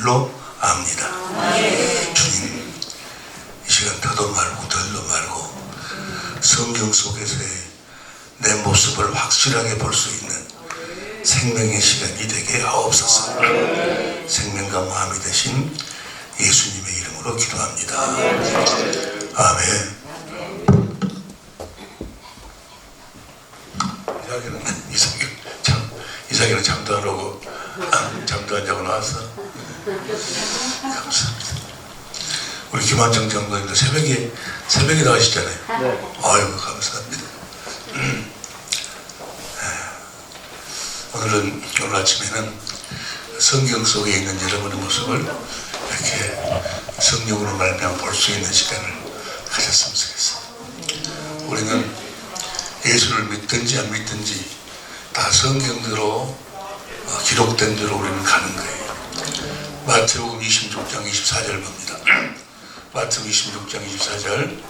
줄로 압니다. 주님, 이 시간 더도 말고 덜도 말고 성경 속에서의 내 모습을 확실하게 볼 수 있는 생명의 시간이 되게 하옵소서. 생명과 마음이 되신 예수님의 이름으로 기도합니다. 아멘. 이삭이는 잠도 안 오고 잠도 안 자고 나왔어. 감사합니다. 우리 김한정 장로님도 새벽에 나가시잖아요. 네. 아이고 감사합니다. 오늘 아침에는 성경 속에 있는 여러분의 모습을 이렇게 성령으로 말미암아 볼 수 있는 시간을 가졌으면 좋겠어요. 우리는 예수를 믿든지 안 믿든지 다 성경대로 기록된 대로 우리는 가는 거예요. 마태복음 26장 24절 봅니다. 마태복음 26장 24절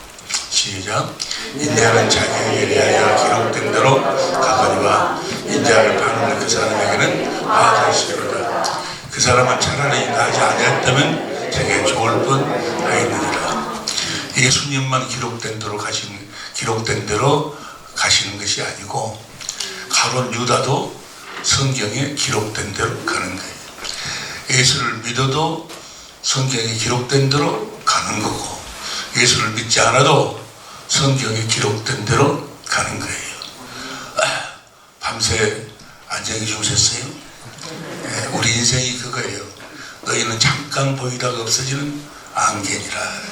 시작. 인자는 자기에게 대하여 기록된 대로 가거니와 인자를 파는 그 사람에게는 화가 있으리로다. 그 사람은 차라리 나지 아니었다면 되게 좋을 뻔하였느니라. 예수님만 기록된 대로 가시는 것이 아니고 가룟 유다도 성경에 기록된 대로 가는 거예요. 예수를 믿어도 성경에 기록된 대로 가는 거고, 예수를 믿지 않아도 성경에 기록된 대로 가는 거예요. 밤새 안녕히 주무셨어요? 우리 인생이 그거예요. 너희는 잠깐 보이다가 없어지는 안개니라.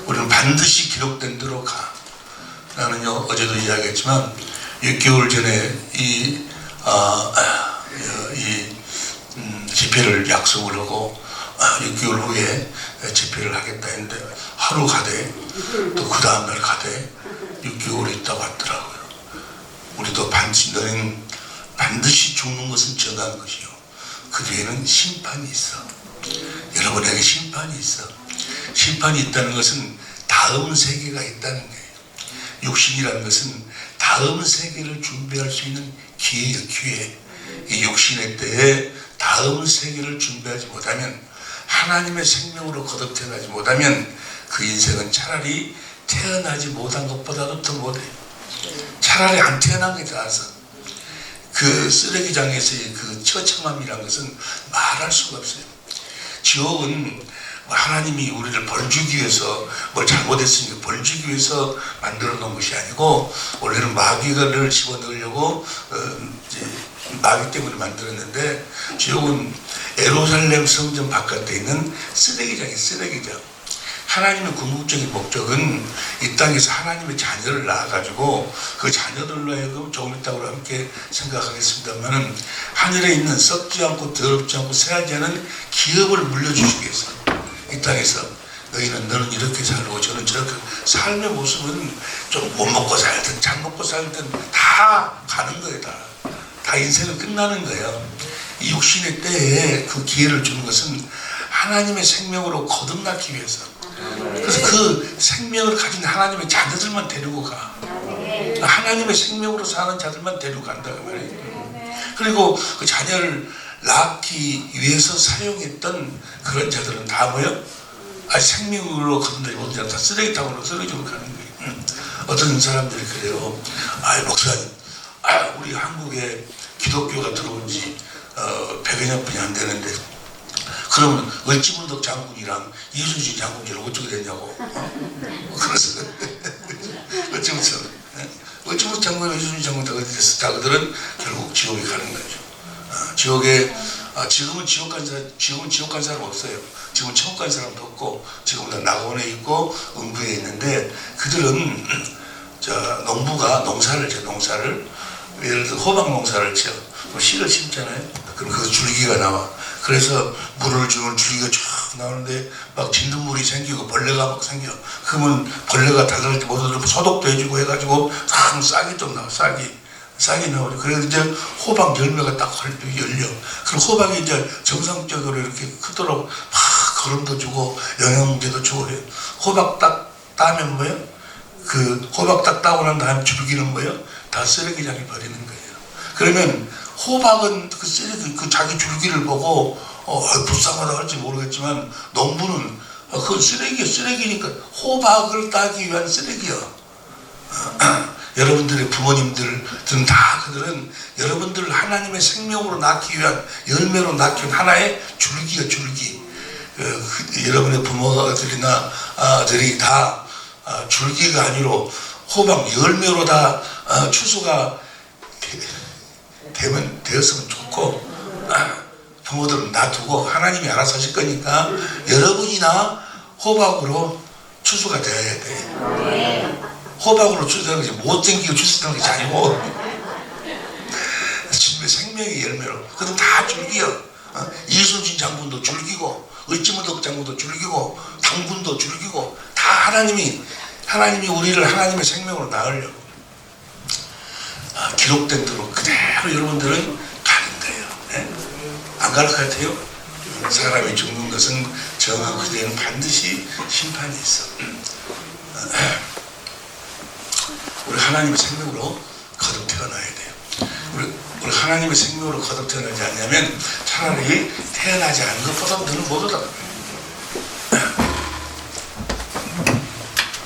우리는 반드시 기록된 대로 가. 나는요, 어제도 이야기했지만 6개월 전에 이 집회를 약속을 하고 6개월 후에 집회를 하겠다 했는데 하루 가대, 또 그 다음날 가대, 6개월이 있다고 하더라고요. 우리도 너는 반드시 죽는 것은 정한 것이요, 그 뒤에는 심판이 있어. 여러분에게 심판이 있어. 심판이 있다는 것은 다음 세계가 있다는 거예요. 육신이라는 것은 다음 세계를 준비할 수 있는 기회예요, 기회. 이 육신의 때에 다음 세계를 준비하지 못하면, 하나님의 생명으로 거듭 태어나지 못하면 그 인생은 차라리 태어나지 못한 것보다도 더 못해요. 차라리 안 태어난 게 나아서. 그 쓰레기장에서의 그 처참함이라는 것은 말할 수가 없어요. 지옥은 하나님이 우리를 벌주기 위해서, 뭘 잘못했으니까 벌주기 위해서 만들어 놓은 것이 아니고, 원래는 마귀를 집어넣으려고 마귀 때문에 만들었는데, 지옥은 예루살렘 성전 바깥에 있는 쓰레기장이에요. 쓰레기장. 하나님의 궁극적인 목적은 이 땅에서 하나님의 자녀를 낳아가지고 그 자녀들로 하여금 조금 이따가 함께 생각하겠습니다만은, 하늘에 있는 썩지 않고 더럽지 않고 새하지 않은 기업을 물려주시기 위해서 이 땅에서 너는 이렇게 살고 저는 저렇게, 삶의 모습은 좀 못 먹고 살든 잘 먹고 살든 다 가는 거예요. 다 인생은 끝나는 거예요. 이 육신의 때에 그 기회를 주는 것은 하나님의 생명으로 거듭나기 위해서. 그래서 그 생명을 가진 하나님의 자녀들만 데리고 가. 하나님의 생명으로 사는 자들만 데리고 간다고 말이에요. 그리고 그 자녀를 낳기 위해서 사용했던 그런 자들은 다 뭐예요? 생명으로 거듭나지 못한 자들, 다 쓰레기통으로 쓰레기로 가는 거예요. 어떤 사람들이 그래요. 목사님, 우리 한국에 기독교가 들어온 지 100여 년뿐이 안 되는데, 그러면 을지문덕 장군이랑 이순신 장군이랑 어떻게 됐냐고. 그래서 을지문덕 장군이랑 이순신 장군이 어디 됐어? 자그들은 결국 지옥에 가는 거죠. 지옥에 지금은 지옥 간 사람 없어요. 지금은 천국 간 사람도 없고, 지금은 다 낙원에 있고 음부에 있는데, 그들은 농부가 농사를 예를 들어 호박 농사를 지어 씨를 심잖아요. 그럼 그 줄기가 나와. 그래서 물을 주면 줄기가 쫙 나오는데 막 진딧물이 생기고 벌레가 막 생겨. 그러면 벌레가 다들 모두 소독도 해주고 해가지고 싹이 좀 나와. 싹이 나오죠. 그래서 이제 호박 열매가 딱 열려. 그럼 호박이 이제 정상적으로 이렇게 크도록 막 거름도 주고 영양제도 주고 해요. 호박 딱 따면 뭐예요? 그 호박 딱 따고 난 다음 줄기는 뭐예요? 다 쓰레기장에 버리는 거예요. 그러면 호박은 그 쓰레기, 그 자기 줄기를 보고 불쌍하다 할지 모르겠지만 농부는 그건 쓰레기니까 호박을 따기 위한 쓰레기야. 여러분들의 부모님들은 다 그들은 여러분들을 하나님의 생명으로 낳기 위한 열매로 낳기 위한 하나의 줄기야, 줄기. 여러분의 부모들이나 들이 다 줄기가 아니로 호박 열매로 다 추수가 되었으면 좋고, 부모들은 놔두고 하나님이 알아서 하실 거니까 여러분이나 호박으로 추수가 되어야 돼. 호박으로 추수되는 것이 못생기고 추수되는 것이 아니고 주님의 생명의 열매로. 그건 다 줄기요. 이순신 장군도 줄기고 을지문덕 장군도 줄기고 당군도 줄기고 다 하나님이 우리를 하나님의 생명으로 낳으려고 기록된 대로 그대로 여러분들은 가는 거예요. 네? 안 갈 것 같아요? 사람이 죽는 것은 정하고 그대는 반드시 심판이 있어. 우리 하나님의 생명으로 거듭 태어나야 돼요. 우리 하나님의 생명으로 거듭 태어나지 않냐면 차라리 태어나지 않은 것보다 너는 못하다.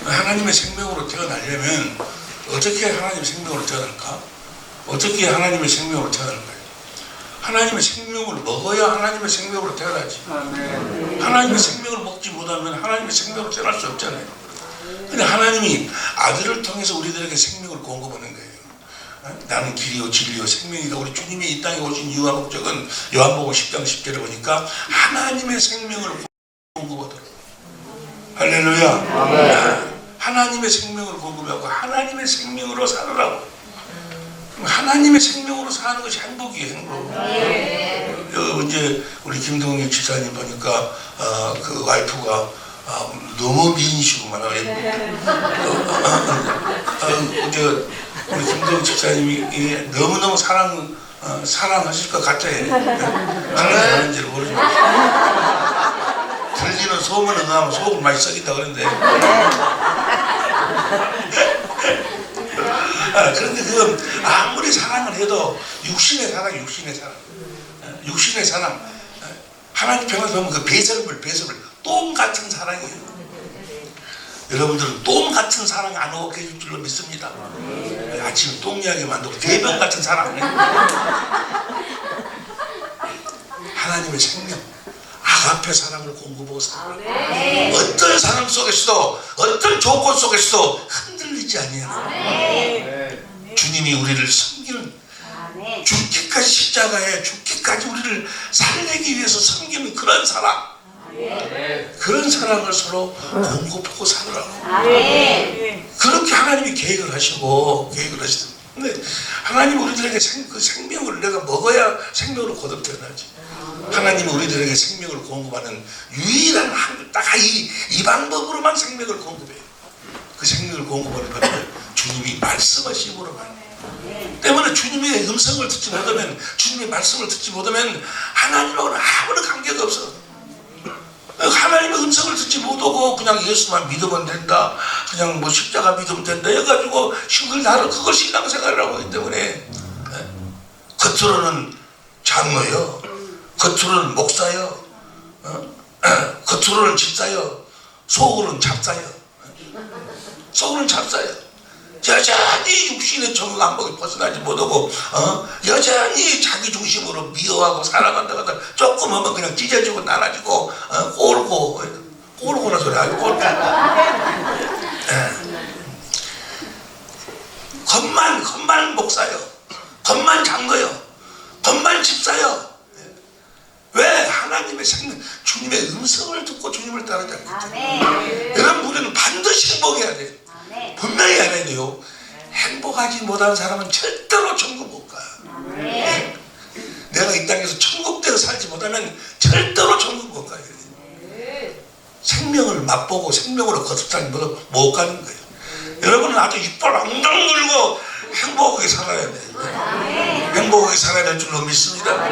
하나님의 생명으로 태어나려면 어떻게 하나님의 생명으로 태어날까? 어떻게 하나님의 생명으로 태어날까요? 하나님의 생명을 먹어야 하나님의 생명으로 태어나지. 하나님의 생명을 먹지 못하면 하나님의 생명으로 태어날 수 없잖아요. 근데 하나님이 아들을 통해서 우리들에게 생명을 공급하는 거예요. 나는 길이요 진리요 생명이다. 우리 주님이 이 땅에 오신 이유와 목적은 요한복음 10장 10절에 보니까 하나님의 생명을 공급하더라고요. 할렐루야. 아멘. 하나님의 생명을 공급하고 하나님의 생명으로 살으라고. 하나님의 생명으로 사는 것이 행복이에요. 행복. 이제 우리 김동희 집사님 보니까 그 와이프가 너무 미인이시구만. 이제 우리 김동희 집사님이 너무너무 사랑하실 것 같아요. 하나님 하는지를 모르지만 들리는 소문은 응하면 속을 많이 썩인다 그러는데 그런데 그건 아무리 사랑을 해도 육신의 사랑 하나님 편에서 보면 그 배설물 똥 같은 사랑이에요. 여러분들은 똥 같은 사랑 안 오게 해줄 줄로 믿습니다. 아침에 똥 이야기 만들고 대변 같은 사랑. 하나님의 생명 아가페 사랑을 공급하고 살아요. 어떤 사람 속에서도 어떤 조건 속에서도 흔들리지 아니하고 주님이 우리를 섬기는 죽기까지 십자가에 죽기까지 우리를 살리기 위해서 섬기는 그런 사랑, 그런 사랑을 서로 공급하고 살으라고. 그렇게 하나님이 계획을 하시고 근데 하나님이 우리들에게 그 생명을 내가 먹어야 생명으로 거듭 태어나지. 하나님이 우리들에게 생명을 공급하는 유일한 딱 이 방법으로만 생명을 공급해요. 그 생명을 공급하는 바람에 주님이 말씀하심으로만. 때문에 주님의 음성을 듣지 못하면, 주님의 말씀을 듣지 못하면 하나님하고는 아무런 관계가 없어. 하나님의 음성을 듣지 못하고 그냥 예수만 믿으면 된다, 그냥 뭐 십자가 믿으면 된다 해가지고 그걸 신앙생활이라고 하기 때문에 겉으로는 장로요, 겉으로는 목사요, 겉으로는 집사요, 속으로는 잡사요. 여전히 육신의 정강복에 벗어나지 못하고 여전히 자기 중심으로 미워하고 살아간다가 조금 하면 그냥 찢어지고 나눠지고 꼴고나 소리 하고 꼴고. 겉만 목사요, 겉만 장로요, 겉만 집사요. 왜? 하나님의 생명, 주님의 음성을 듣고 주님을 따르지 않겠죠. 여러분, 우리는 반드시 행복해야 돼요. 분명히 알아야 돼요. 행복하지 못하는 사람은 절대로 천국 못 가요. 내가 이 땅에서 천국대로 살지 못하면 절대로 천국 못 가요. 생명을 맛보고 생명으로 거듭살지 못 가는 거예요. 여러분은 아주 이빨 엉덩 물고 행복하게 살아야 돼요. 행복하게 살아야 될 줄로 믿습니다.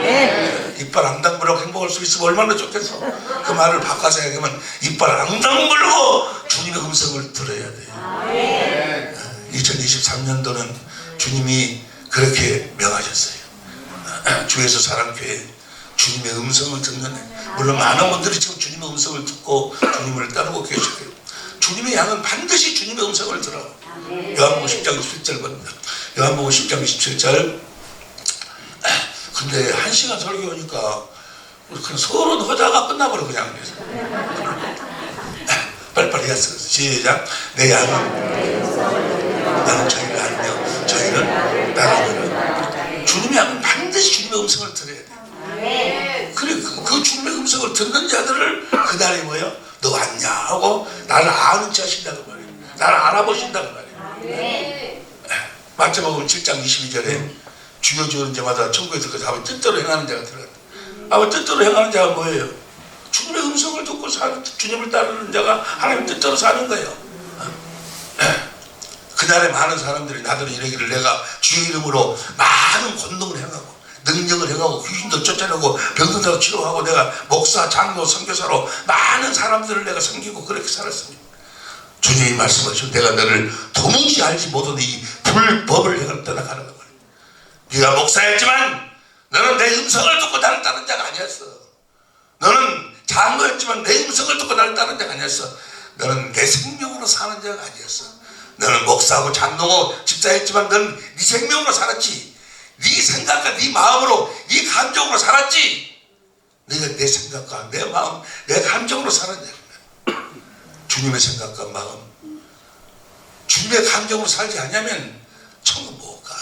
이빨 앙당 물고 행복할 수 있으면 얼마나 좋겠어. 그 말을 바꿔서 얘기하면 이빨 앙당 물고 주님의 음성을 들어야 돼요. 2023년도는 주님이 그렇게 명하셨어요. 주에서 사랑교회 주님의 음성을 듣는, 물론 많은 분들이 지금 주님의 음성을 듣고 주님을 따르고 계시고요. 주님의 양은 반드시 주님의 음성을 들어. 요한복음 10장 17절 봅니다. 요한복음 10장 17절. 근데 1시간 설교하니까 그냥 서로 하다가 끝나버려 그냥. 빨리빨리 했어. 시작. 내 양은 나는 저희를 알며 저희는 따르느라. 주님의 양은 반드시 주님의 음성을 들어야 돼. 그래 그 주님의 음성을 듣는 자들을 그날이 뭐예요? 너 왔냐 하고 나를 아는 자 하신다고 말이에요. 나를 알아보신다고 말이에요. 마태복음 7장 22절에 주여 주는 자마다 천국에 들어가서 아버지 뜻대로 행하는 자가 들어간다. 아버지 뜻대로 행하는 자가 뭐예요? 주님의 음성을 듣고 주님을 따르는 자가 하나님 뜻대로 사는 거예요. 그날에 많은 사람들이 나더러 이르기를 내가 주의 이름으로 많은 권능을 행하고 능력을 행하고 귀신도 쫓아내고 병든다고 치료하고 내가 목사, 장로, 선교사로 많은 사람들을 내가 섬기고 그렇게 살았습니다. 주님이 말씀하시고 내가 너를 도무지 알지 못하는 이 불법을 행을 떠나가는 거예요. 네가 목사였지만 너는 내 음성을 듣고 나를 따른 자가 아니었어. 너는 장로였지만 내 음성을 듣고 나를 따른 자가 아니었어. 너는 내 생명으로 사는 자가 아니었어. 너는 목사하고 장로고 집사였지만 너는 네 생명으로 살았지. 네 생각과 네 마음으로 네 감정으로 살았지. 내가 내 생각과 내 마음 내 감정으로 살았냐. 주님의 생각과 마음 주님의 감정으로 살지 않냐면 천국 못 가.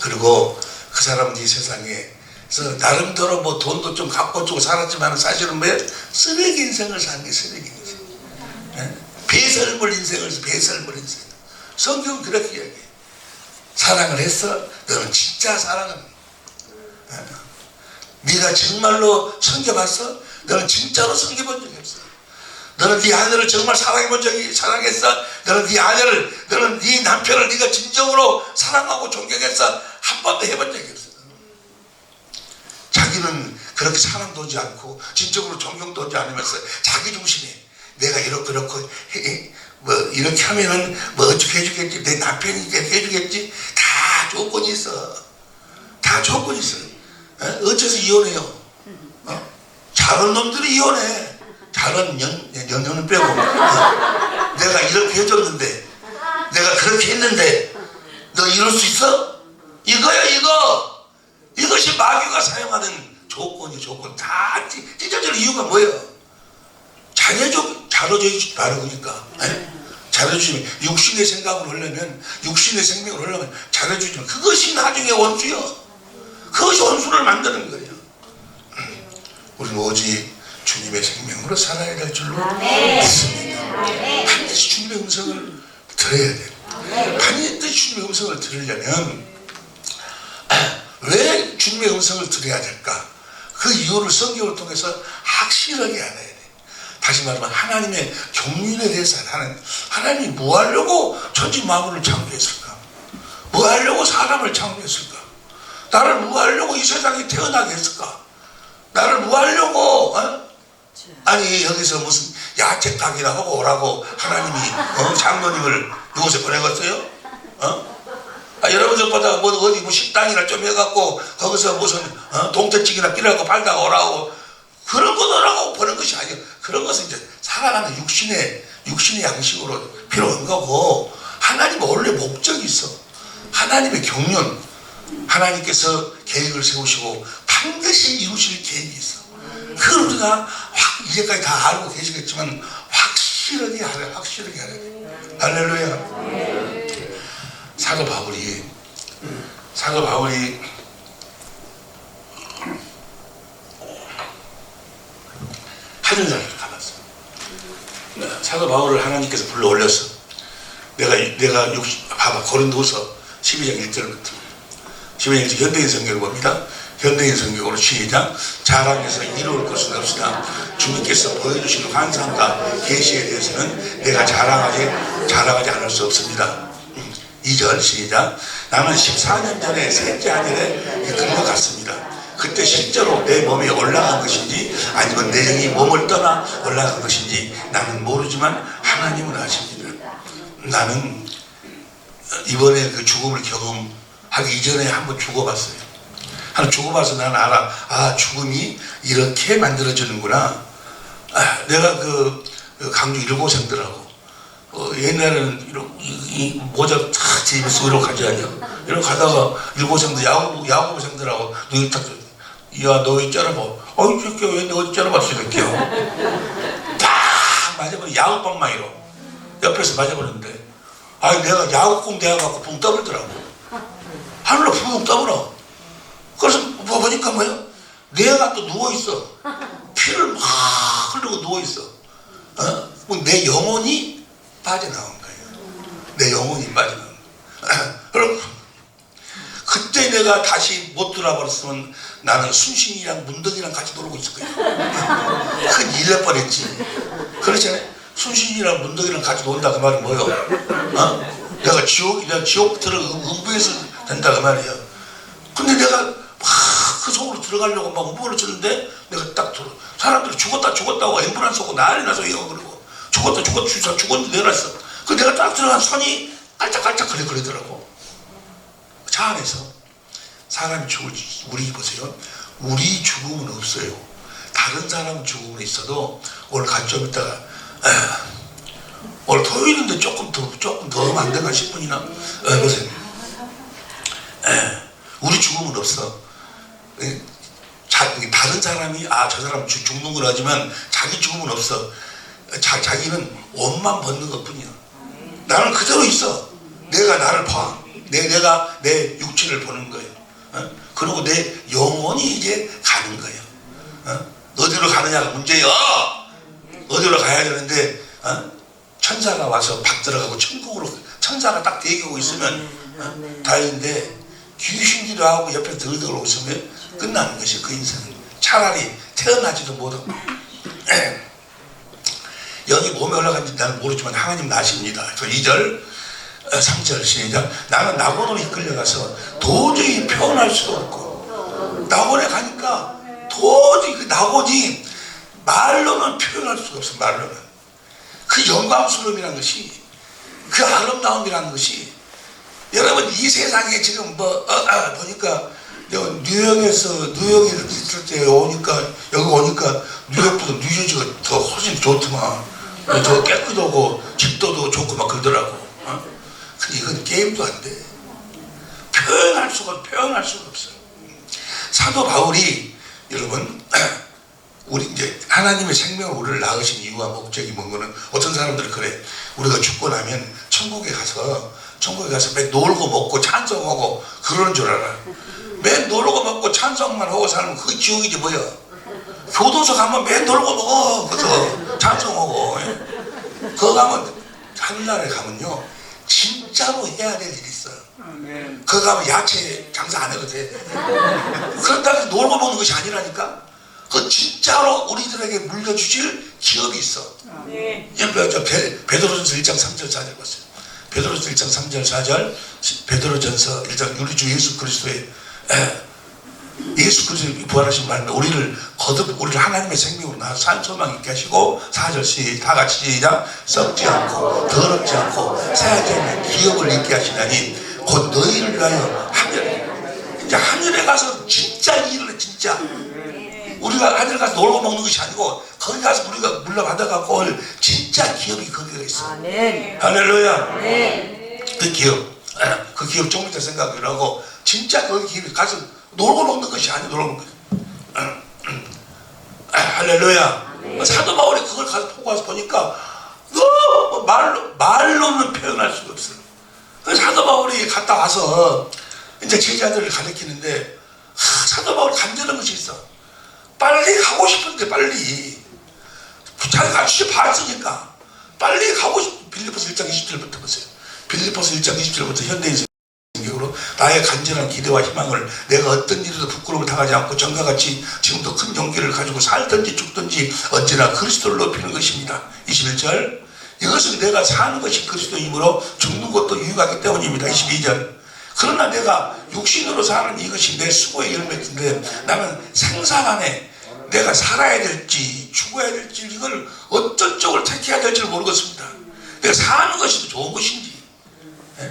그리고 그 사람은 이 세상에서 나름대로 뭐 돈도 좀 갖고 주고 살았지만 사실은 뭐 쓰레기 인생을 사는 게 쓰레기 인생. 배설물 인생을 배설물 인생. 성경은 그렇게 이야기해. 사랑을 했어? 너는 진짜 사랑은 네가 정말로 섬겨봤어? 너는 진짜로 섬겨본 적이 없어. 너는 네 아내를 정말 사랑해본 적이 사랑했어? 너는 네 아내를 너는 네 남편을 네가 진정으로 사랑하고 존경했어? 한 번도 해본 적이 없어. 자기는 그렇게 사랑도 하지 않고 진정으로 존경도 하지 않으면서 자기 중심에 내가 이렇게 뭐 이렇게 하면은 뭐 어떻게 해주겠지, 내 남편이 이렇게 해주겠지, 다 조건이 있어. 다 조건이 있어. 어째서 이혼해요? 잘하는 놈들이 이혼해. 잘하는 연년은 빼고. 내가 이렇게 해줬는데, 내가 그렇게 했는데, 너 이럴 수 있어? 이거야 이거. 이것이 마귀가 사용하는 조건이 조건. 다 찢어질 이유가 뭐예요? 잘해주지 바르니까. 잘해주시면 육신의 생각을 하려면 육신의 생명을 하려면 잘해주지만 그것이 나중에 원수요. 그것이 원수를 만드는 거예요. 우리는 오직 주님의 생명으로 살아야 될 줄로 믿습니다. 반드시 주님의 음성을 들어야 돼요. 반드시 주님의 음성을 들으려면 왜 주님의 음성을 들어야 될까? 그 이유를 성경을 통해서 확실하게 알아야 돼요. 다시 말하면 하나님의 경륜에 대해서 하나님이 뭐 하려고 천지 만물을 창조했을까? 뭐 하려고 사람을 창조했을까? 나를 뭐 하려고 이 세상에 태어나게 했을까? 나를 뭐 하려고 아니 여기서 무슨 야채 가게나 하고 오라고 하나님이 장로님을 이곳에 보내갔어요? 여러분들보다 뭐 어디 뭐 식당이나 좀 해갖고 거기서 무슨 동태찌개나 끼라고 팔다가 오라고 그런 거 오라고 보낸 것이 아니에요. 그런 것은 이제 살아가는 육신의 양식으로 필요한 거고 하나님은 원래 목적이 있어. 하나님의 경륜, 하나님께서 계획을 세우시고 반드시 이루실 계획이 있어. 그걸 우리가 이제까지 다 알고 계시겠지만 확실하게 알아야 돼. 할렐루야. 사도 바울이 하늘나라를 가봤어. 사도 바울을 하나님께서 불러 올렸어. 내가 봐봐 고린도후서 12장 1절부터 12장 1절 현대인 성경을 봅니다. 현대인 성경으로 시작. 자랑해서 이루을 것은 없으나 주님께서 보여주시는 환상과 계시에 대해서는 내가 자랑하지 않을 수 없습니다. 2절 시작. 나는 14년 전에 셋째 아들에 이끌려 갔습니다. 그때 실제로 내 몸이 올라간 것인지 아니면 내 영이 몸을 떠나 올라간 것인지 나는 모르지만 하나님은 아십니다. 나는 이번에 그 죽음을 경험하기 이전에 한번 죽어봤어요. 하나 죽어봐서 나는 알아. 아, 죽음이 이렇게 만들어지는구나. 아, 내가 그 강주 일고생들하고 옛날에는 이 모자 탁 집에서 이러고 가지 않냐. 이러고 가다가 일고생들 야구생들하고 눈이 딱, 야, 너 왜 째려봐? 어이 새끼야, 왜 너 째려봤어 이렇게요. 딱 맞아버려. 야구방망 이로 옆에서 맞아버렸는데, 아니 내가 야구공 대갖고 붕 떠버리더라고. 하늘로 붕 떠버려. 그래서 보니까 뭐야? 내가 또 누워있어. 피를 막 흘리고 누워있어. 내 영혼이 빠져나온 거예요. 내 영혼이 빠져나온 거예요. 그럼 그때 내가 다시 못 돌아버렸으면 나는 순신이랑 문덕이랑 같이 놀고 있을 거야. 큰 일 날 뻔했지. 그렇잖아요. 순신이랑 문덕이랑 같이 논다 그 말은 뭐예요? 내가 지옥 들어 음부에서 된다 그 말이에요. 근데 내가 막 그 속으로 들어가려고 막 음부를 쳤는데 내가 딱 사람들이 죽었다고 앰뷸런스 오고 난리 나서 이거 그러고 죽었는데 내놨어. 그 내가 딱 들어간 손이 깔짝깔짝 거리더라고. 차 안에서 사람이 우리 보세요. 우리 죽음은 없어요. 다른 사람 죽음은 있어도 오늘 좀 있다가 오늘 토요일인데 조금 더 하면 안 되나 10분이나 보세요. 우리 죽음은 없어. 다른 사람이 저 사람 죽는 걸 하지만 자기 죽음은 없어. 자기는 옷만 벗는 것 뿐이야. 나는 그대로 있어. 내가 나를 봐. 내가 내 육체를 보는 거예요. 그리고 내 영혼이 이제 가는 거예요. 어디로 가느냐가 문제예요. 어디로 가야 되는데 천사가 와서 받들어가고 천국으로 천사가 딱 대기하고 있으면 다행인데, 귀신기도 하고 옆에 들들 오시면 끝나는 것이 그 인생은. 차라리 태어나지도 못하고 여기 몸에 올라간지 나는 모르지만 하나님은 아십니다. 그 2절 3절 시작. 나는 낙원으로 이끌려가서 도저히 표현할 수도 없고, 낙원에 가니까 도저히 그 낙원이 말로는 표현할 수가 없어. 말로는 그 영광스러움이라는 것이, 그 아름다움이라는 것이, 여러분 이 세상에 지금 보니까 뉴욕에 있을 때 오니까, 여기 오니까 뉴욕보다 뉴저지가 더 훨씬 좋더만. 더 깨끗하고 집도도 좋고 막 그러더라고. 근데 이건 게임도 안 돼. 표현할 수가 없어요. 사도 바울이, 여러분, 우리 이제 하나님의 생명을 우리를 낳으신 이유와 목적이 뭔 거는, 어떤 사람들은 그래. 우리가 죽고 나면 천국에 가서 맨 놀고 먹고 찬송하고 그러는 줄 알아. 맨 놀고 먹고 찬송만 하고 살면 그게 지옥이지 뭐야. 교도소 가면 맨 놀고 먹어. 그래서 찬송하고. 그거 가면, 하늘나라에 가면요 진짜로 해야 될 일이 있어요. 그거 가면 야채 장사 안 해도 돼. 그런다고 해서 놀고 먹는 것이 아니라니까. 그 진짜로 우리들에게 물려주실 기업이 있어. 베드로전서 1장 3절 4절 봤어요. 베드로전서 1장 3절 4절, 베드로전서 1장 우리 주 예수 그리스도의 부활하신 말씀에 우리를 하나님의 생명으로 낳아 산 소망 있게 하시고, 4절 다 같이 시작. 썩지 않고 더럽지 않고 새하지 않는 기업을 있게 하시나니 곧 너희를 위하여 하늘에 가서 진짜 일을 해. 진짜 우리가 하늘 가서 놀고 먹는 것이 아니고, 거기 가서 우리가 물려받아갖고 올 진짜 기업이 거기가 있어. 아멘. 할렐루야. 네. 그 기업 좀 이따 생각을 하고, 진짜 거기 기업이 가서 놀고 먹는 것이 아니고 놀고 먹는 것이. 할렐루야. 네. 사도 바울이 그걸 가서 보고 와서 보니까 너무 말로는 표현할 수가 없어요. 그래서 사도 바울이 갔다 와서 이제 제자들을 가르치는데, 사도 바울이 간절한 것이 있어. 빨리 가고 싶은데, 빨리 자기가 진짜 봤으니까 빨리 가고 싶. 빌립보서 1장 20절부터 보세요. 빌립보서 1장 20절부터 현대인생 생각으로 나의 간절한 기대와 희망을 내가 어떤 일에도 부끄러움을 당하지 않고 전과 같이 지금도 큰 용기를 가지고 살든지 죽든지 언제나 그리스도를 높이는 것입니다. 21절. 이것은 내가 사는 것이 그리스도이므로 죽는 것도 유익하기 때문입니다. 22절. 그러나 내가 육신으로 사는 이것이 내 수고의 열매인데, 나는 생사 안에 내가 살아야 될지 죽어야 될지 이걸 어떤 쪽을 택해야 될지 모르겠습니다. 내가 사는 것이 더 좋은 것인지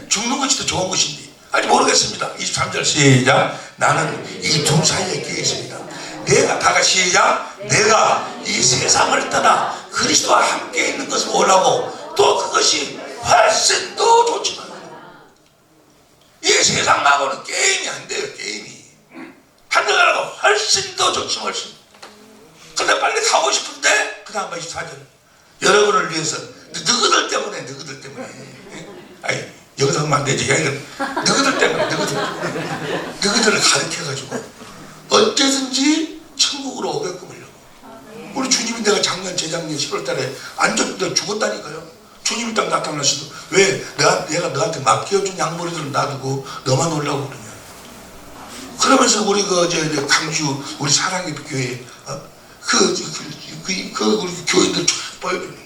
죽는 것이 더 좋은 것인지 아직 모르겠습니다. 23절 시작. 나는 이 둘 사이에 끼어 있습니다. 내가 다 같이 시작. 내가 이 세상을 떠나 그리스도와 함께 있는 것을 원하고 또 그것이 훨씬 더 좋지만 이 세상하고는 게임이 안 돼요. 게임이 하늘나라가 훨씬 더 좋지 훨씬. 근데 빨리 가고 싶은데 그 다음 24절 여러분을 위해서 너희들 때문에 아니 여기서 하면 안 되지. 너희들 때문에 너희들을 가르쳐가지고 언제든지 천국으로 오게끔 하려고. 우리 주님이 내가 작년 재작년 10월달에 안전대 죽었다니까요. 주님이 딱 나타나시도 왜 내가 너한테 맡겨준 양머리들을 놔두고 너만 오려고 그러냐. 그러면서 우리 강주 우리 사랑의 교회 우리 교인들 쫙 보여주는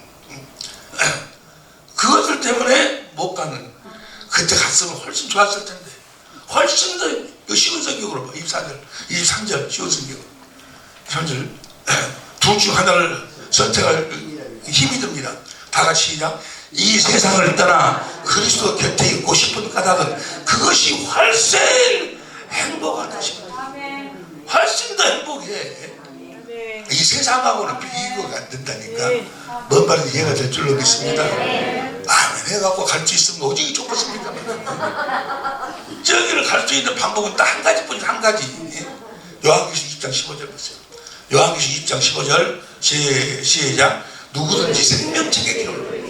그것들 때문에 못 가는. 그때 갔으면 훨씬 좋았을 텐데 훨씬 더 쉬운 성경으로 봐. 23절 쉬운 성경 3절 둘 중 하나를 선택할 힘이 듭니다. 다 같이 시작. 이 세상을 떠나 그리스도 곁에 있고 싶은 까닭은 그것이 훨씬 행복한 것입니다. 훨씬 더 행복해. 이 세상하고는 비교가 안 된다니까. 뭔 말인지 이해가 될 줄로 믿습니다. 아멘 해갖고 갈 수 있으면 오직 좋겠습니까? 저기를 갈 수 있는 방법은 딱 한 가지뿐이죠. 한 가지. 요한계시록 20장 15절 보세요. 요한계시록 20장 15절 시작. 누구든지 생명책에 기록을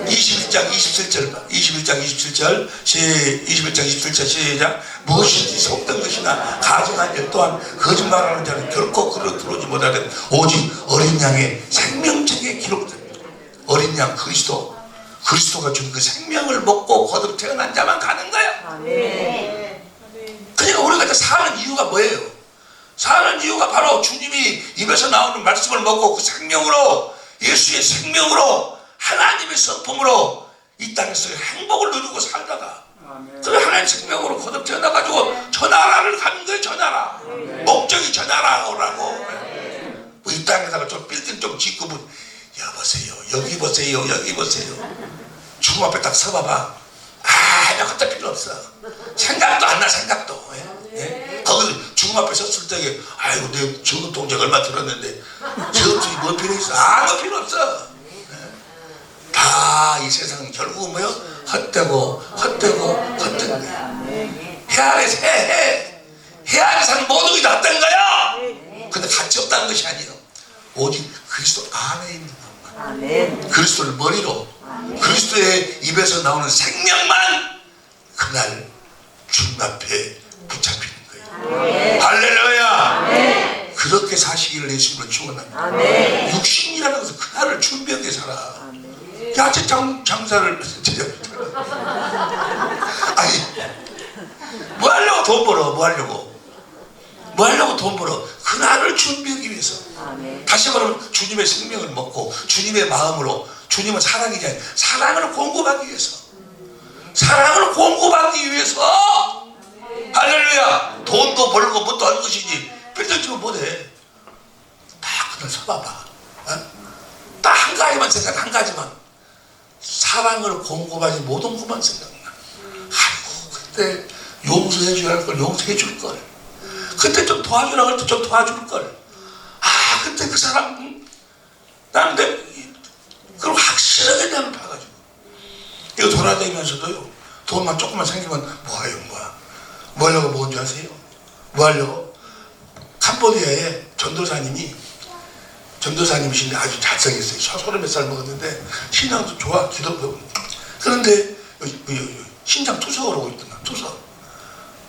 21장 27절 21장 27절 시작. 무엇이든지 속된 것이나 가증한 일 또한 거짓말하는 자는 결코 그로 들어오지 못하되 오직 어린 양의 생명책에 기록됩니다. 어린 양 그리스도가 준 그 생명을 먹고 거듭 태어난 자만 가는 거야. 그러니까 우리가 사는 이유가 뭐예요? 사는 이유가 바로 주님이 입에서 나오는 말씀을 먹고 그 생명으로 예수의 생명으로 하나님의 성품으로 이 땅에서 행복을 누리고 살다가 그 하나님의 생명으로 거듭 태어나가지고 저 나라를 가는 거예요. 저 나라. 목적이 저 나라라고. 이 땅에다가 좀 빌딩 좀 짓고 여보세요. 여기 보세요. 여기 보세요. 주님 앞에 딱 서봐봐. 이것도 필요 없어. 생각도 안 나. 생각도. 거기서 주님 앞에 섰을 때 아이고 내 적은 동작 얼마 들었는데 저것들이 뭐 필요 있어. 아무 필요 없어. 다 이 세상은 결국은 뭐요? 헛되고 해 아래서 해 아래 사는 모든 게 다 헛된 거야. 근데 가치 없다는 것이 아니에요. 오직 그리스도 안에 있는 것만. 그리스도를 머리로 그리스도의 입에서 나오는 생명만 그날 주님 앞에 붙잡히는 거예요. 할렐루야. 그렇게 사시기를 예수님을 축원합니다. 육신이라는 것은 그날을 준비하게 살아. 야채 장사를 아니 뭐 하려고 돈 벌어? 뭐 하려고 돈 벌어? 그날을 준비하기 위해서. 다시 말하면 주님의 생명을 먹고 주님의 마음으로 주님은 사랑이잖아요. 사랑을 공급하기 위해서 할렐루야. 돈도 벌고 뭣도 하는 것이지 빌딩 지금 못해. 다 그날 서봐봐. 딱 한 가지만 생각. 한 가지만 사랑을 공급하지 못한 것만 생각나. 아이고 그때 용서해줘야 할 걸 용서해 줄 걸. 그때 좀 도와주라고 할 때 좀 도와줄 걸. 그때 그 사람 나한테 그걸 확실하게 나는 봐가지고 이거 돌아다니면서도요. 돈만 조금만 생기면 뭐 하려고 뭔지 아세요? 뭐 하려고? 캄보디아에 전도사님이신데 아주 잘생겼어요. 30몇 먹었는데 신앙도 좋아. 기독교. 그런데 신장 투석을 하고 있더만. 투석.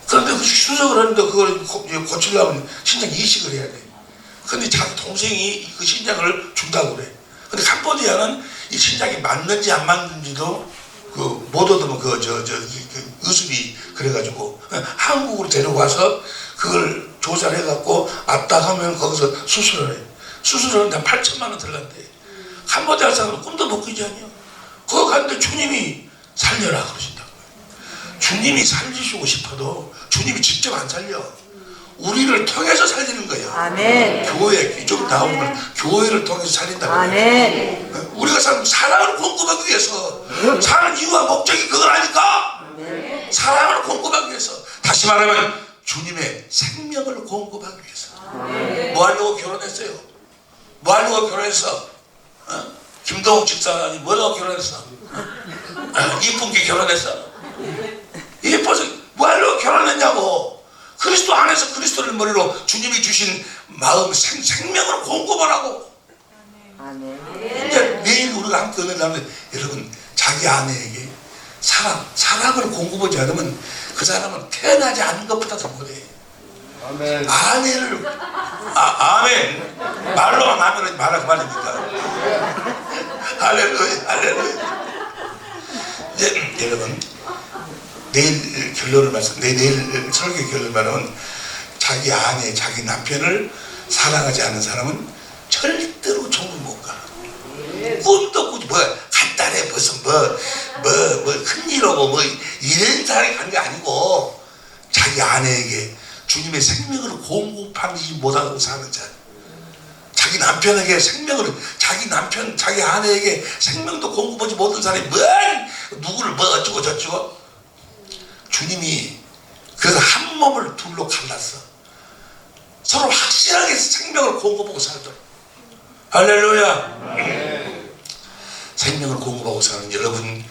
그런데 그 투석을 하는데 그걸 고치려면 신장 이식을 해야 돼. 근데 자기 동생이 그 신장을 준다고 그래. 근데 캄보디아는 이 신장이 맞는지 안 맞는지도 못 얻으면 의습이 그래가지고 한국으로 데려가서 그걸 조사를 해갖고 왔다 하면 거기서 수술을 해. 수술하는데 8천만 원 들어간대. 캄보디아 사람은 꿈도 못 꾸지 않냐. 거기 갔는데 주님이 살려라 그러신다고. 주님이 살리시고 싶어도 주님이 직접 안 살려. 우리를 통해서 살리는 거예요. 아멘. 교회, 이쪽 나오면 교회를 통해서 살린다고. 아멘. 우리가 사랑을 공급하기 위해서 사는 이유와 목적이 그걸 아니까. 아멘. 사랑을 공급하기 위해서 다시 말하면 주님의 생명을 공급하기 위해서. 뭐 하려고 결혼했어요? 뭐 하려고 결혼했어? 김동욱 집사님 뭐라고 결혼했어? 이쁜 게 결혼했어? 예뻐서 뭐 하려고 결혼했냐고. 그리스도 안에서 그리스도를 머리로 주님이 주신 마음 생명을 공급하라고. 이제 내일 우리가 함께 은혜를 나누는데 여러분, 자기 아내에게 사랑을 공급하지 않으면 그 사람은 태어나지 않은 것보다 더 못해. 아멘. 아내를 아멘. 말로만 아멘하지 말라 그 말입니다. 할렐루야, 할렐루야. 이제 여러분, 내일 결론을 내일 설교 결론을 말하면, 자기 아내, 자기 남편을 사랑하지 않는 사람은 절대로 천국 못 가. 꿈도 꾸지 뭐 간단해 무슨 뭐 큰일하고 뭐 이런 사람이 가는 게 아니고, 자기 아내에게 주님의 생명을 공급하지 못하고 사는 자, 자기 남편에게 생명을, 자기 아내에게 생명도 공급하지 못한 사람이 누구를 뭐 어쩌고 저쩌고. 주님이 그래서 한 몸을 둘로 갈랐어. 서로 확실하게 생명을 공급하고 살도록. 할렐루야. 생명을 공급하고 사는 여러분이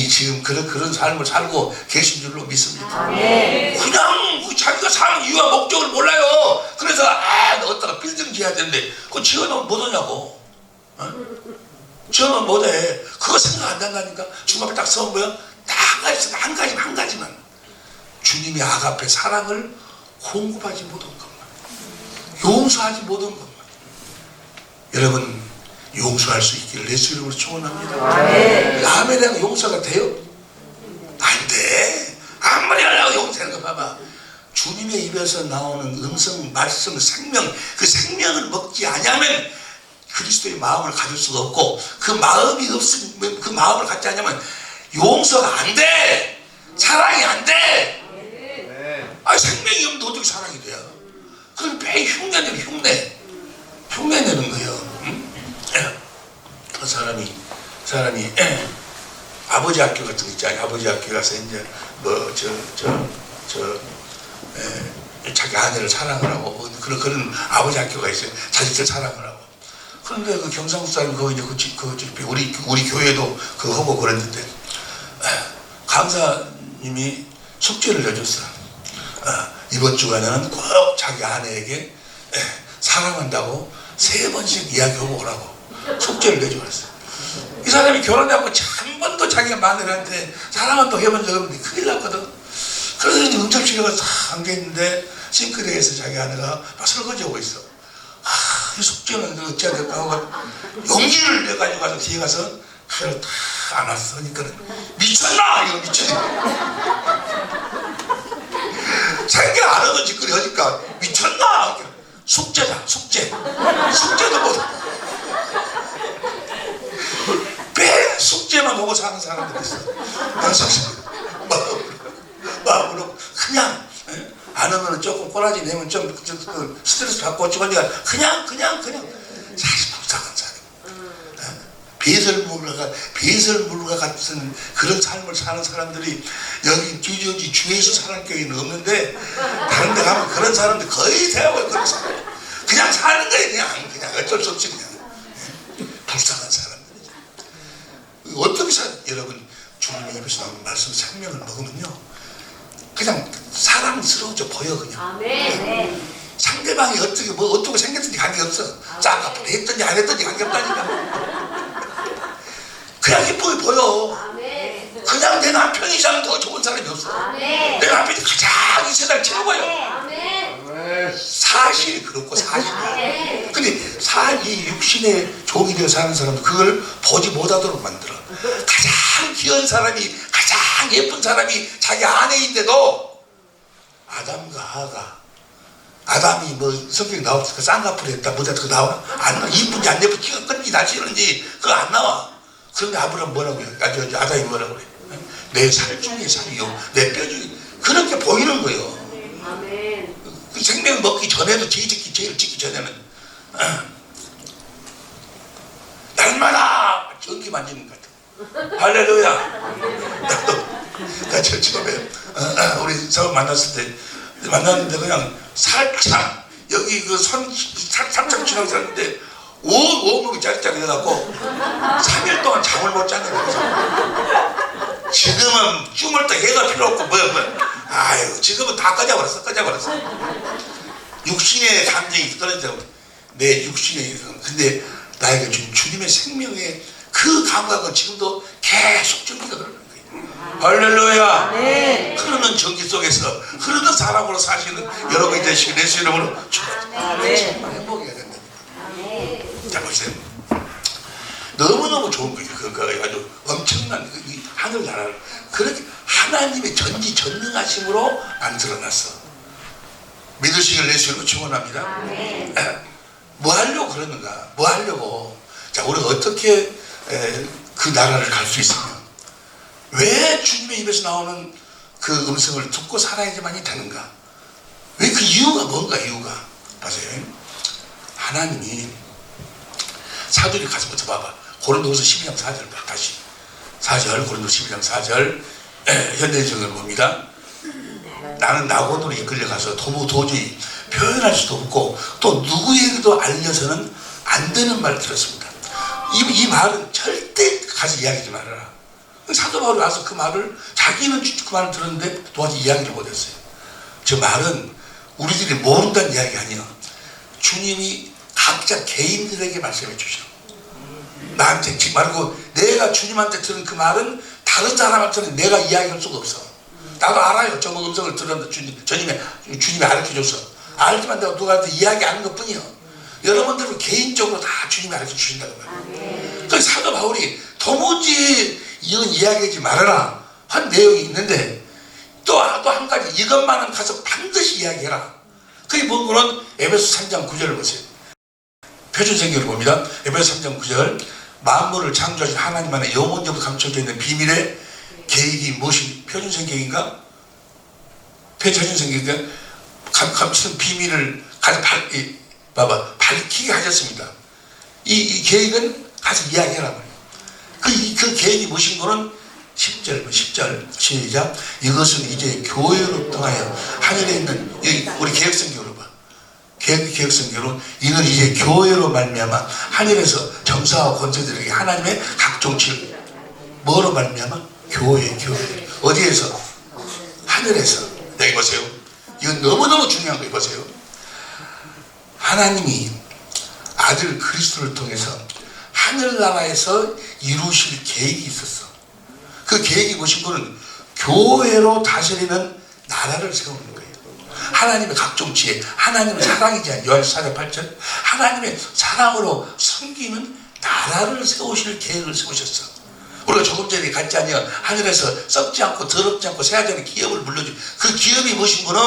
지금 그런 삶을 살고 계신 줄로 믿습니다. 그냥 자기가 사는 이유와 목적을 몰라요. 그래서 어디다가 빌딩 지어야 되는데 그거 지어놓으면 못 오냐고. 지어놓으면 못해. 그거 생각 안 난다니까. 주님 앞에 딱 서면 뭐야? 한 가지만 주님이 아가페 사랑을 공급하지 못한 것만, 용서하지 못한 것만. 여러분, 용서할 수 있기를 예수 이름으로 축원합니다. 아멘에 대한 용서가 돼요? 안 돼. 아무리 하려고 용서하는 거 봐봐. 주님의 입에서 나오는 음성, 말씀, 생명, 그 생명을 먹지 않으면 그리스도의 마음을 가질 수가 없고, 그 마음이 없으면, 그 마음을 갖지 않으면 용서가 안 돼. 사랑이 안 돼. 생명이 없는데 어떻게 사랑이 돼요? 그럼 매일 흉내내는 흉내내는 거예요. 그 사람이 아버지 학교 같은 거 있잖아요. 아버지 학교 가서 이제 자기 아내를 사랑을 하고 그런 아버지 학교가 있어요. 자식들 사랑을 하고. 그런데 그 경상도 사람 그거 이제 우리 교회도 그거 하고 그랬는데, 강사님이 숙제를 내줬어. 이번 주간에는 꼭 자기 아내에게 사랑한다고 3번씩 이야기하고 오라고 숙제를 내주고 그랬어. 이 사람이 결혼하고 한 번도 자기가 마누라한테 사랑한다고 해본 적 없는데 큰일 났거든. 그래서 이제 응접실에 가서 다 앉아있는데 싱크대에서 자기 아내가 막 설거지하고 있어. 이 숙제는 어찌해야 될까 하고 용기를 내가지고 가서 뒤에 가서 칼을 탁 안았어. 그러니까 미쳤나? 이거 미쳤나? 자기가 안 하던 짓거리 하니까 미쳤나? 숙제다, 숙제도 못. 매 숙제만 보고 사는 사람들이 있어. 마음으로 그냥 안 하면 조금 꼬라지 내면 좀 스트레스 받고 어쩌고 하니까 그냥 사실 불쌍한 사람. 배설물과 같은 그런 삶을 사는 사람들이 여기 주에서 사는 교회는 없는데, 다른 데 가면 그런 사람들 거의 대부분 그런 사람. 그냥 사는 거예요. 그냥 어쩔 수 없이 그냥. 불쌍한 사람들이죠. 어떻게 여러분, 주님의 입에서 나오는 말씀 생명을 먹으면요, 그냥 사랑스러워져 보여. 그냥. 아멘. 상대방이 어떻게 생겼든지 관계없어. 짝갚으로 했든지 안 했든지 관계없다니까. 그냥 예쁘게 보여. 아멘. 그냥 내 남편이 이상 더 좋은 사람이 없어. 아멘. 내 남편이 가장 이 세상 최고예요. 아멘. 사실이 그렇고 사실이. 아멘. 근데 이 육신의 종이 되어 사는 사람도 그걸 보지 못하도록 만들어. 가장 귀한 사람이, 가장 예쁜 사람이 자기 아내인데도 아담과 하가, 아담이 성경에 나왔어. 그 쌍꺼풀 했다 뭐다 그거 나와? 안 나와. 이쁜지 안 예쁜지 키가 큰지 날씬한지 그거 안 나와. 그런데 아브라함 뭐라고 해요? 아담이 뭐라고 그래? 내 살 중에 살이요, 내 뼈 중에. 그렇게 보이는 거예요. 아멘. 그 생명 먹기 전에도 제일 찍기 전에는 날마다 전기 만지는 것 같아. 할렐루야. 나도 처음에 우리 서로 만났을 때 만났는데 그냥 살짝 여기 그 손 살짝 지나갔는데 온몸이 짜릿짜릿해갖고 3일 동안 잠을 못 잤네. 지금은 쭈물 때 해가 필요 없고 아유 지금은 다 꺼져버렸어. 육신의 감정이 끊어져. 내 육신의 근데 나에게 준 주님의 생명의 그 감각은 지금도 계속 전기가 흐르는 거예요. 할렐루야. 네. 흐르는 전기 속에서 흐르는 사람으로 사시는 여러분이 되시고 예수 이름으로 정말 행복해야 된다. 자 보세요. 너무너무 좋은 거예요. 그 아주 엄청난 이 하늘나라를 그렇게 하나님의 전지전능하심으로 만들어놨어. 믿으시길 예수 이름으로 축원합니다. 뭐 하려고 그러는가? 뭐 하려고? 자, 우리가 어떻게 그 나라를 갈 수 있으면 왜 주님의 입에서 나오는 그 음성을 듣고 살아야지만이 되는가? 왜 그 이유가 뭔가 이유가? 보세요. 하나님이 사도리 가서부터 봐봐. 고린도후서 12장 4절 봐. 다시 4절 고린도서 12장 4절 현대적으로 봅니다. 나는 낙원으로 이끌려가서 도저히 표현할 수도 없고 또 누구에게도 알려서는 안 되는 말을 들었습니다. 이 말은 절대 가서 이야기하지 말아라. 사도 바울이 와서 그 말을 자기는 그 말을 들었는데 도저히 이야기를 못했어요. 저 말은 우리들이 모른다는 이야기 아니야. 주님이 각자 개인들에게 말씀해 주셔. 나한테 말고 내가 주님한테 들은 그 말은 다른 사람한테는 내가 이야기할 수가 없어. 나도 알아요. 저 음성을 들었는데 주님이 알려줘서 알지만 내가 누구한테 이야기하는 것 뿐이야. 여러분들은 개인적으로 다 주님이 알려줘 주신다고 말이에요. 그래서 사도 바울이 도무지 이건 이야기하지 말아라 한 내용이 있는데 또 한 가지 이것만은 가서 반드시 이야기해라. 그게 뭔가는 에베소 3장 9절을 보세요. 표준성경을 봅니다. 에베소 3장 9절 만물을 창조하신 하나님 안에 영원적으로 감춰져 있는 비밀의 계획이 무엇이 표준성경인가? 표준성경인가? 감추는 비밀을 가서 밝히게 하셨습니다. 이 계획은 가서 이야기하라 말이에요. 그 계획이 무엇인 거는 10절 시작. 이것은 이제 교회로 통하여 하늘에 있는 우리 개혁성경으로 봐. 개혁성경으로 이는 이제 교회로 말미암아 하늘에서 정사와 권세들에게 하나님의 각종 질 뭐로 말미암아? 교회 어디에서? 하늘에서. 여기 보세요. 이건 너무너무 중요한 거 보세요. 하나님이 아들 그리스도를 통해서 하늘나라에서 이루실 계획이 있었어. 그 계획이 무엇인 거는 교회로 다스리는 나라를 세우는 거예요. 하나님의 각종 지혜, 하나님의 사랑이지 않아요. 요한 4장 8절 하나님의 사랑으로 섬기는 나라를 세우실 계획을 세우셨어. 우리가 조금 전에 같지 않냐 하늘에서 썩지 않고 더럽지 않고 새하지 않은 기업을 물려준 그 기업이 무엇인 거는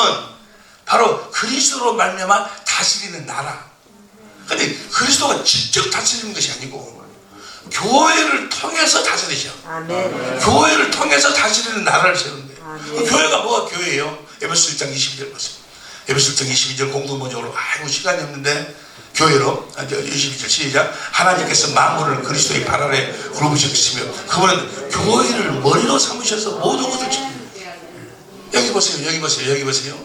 바로 그리스도로 말미암아 다스리는 나라. 근데 그리스도가 직접 다스리는 것이 아니고 교회를 통해서 다스리셔. 교회를 통해서 다스리는 나라를 세우는 거예요. 교회가 뭐가 교회예요? 에베소 1장 22절 보세요. 에베소 1장 22절 공동번역으로 아이고 시간이 없는데 교회로 22절 시작. 하나님께서 만물을 그리스도의 발 아래 굽으셨으며 그분은 교회를 머리로 삼으셔서 모든 것을 여기 보세요.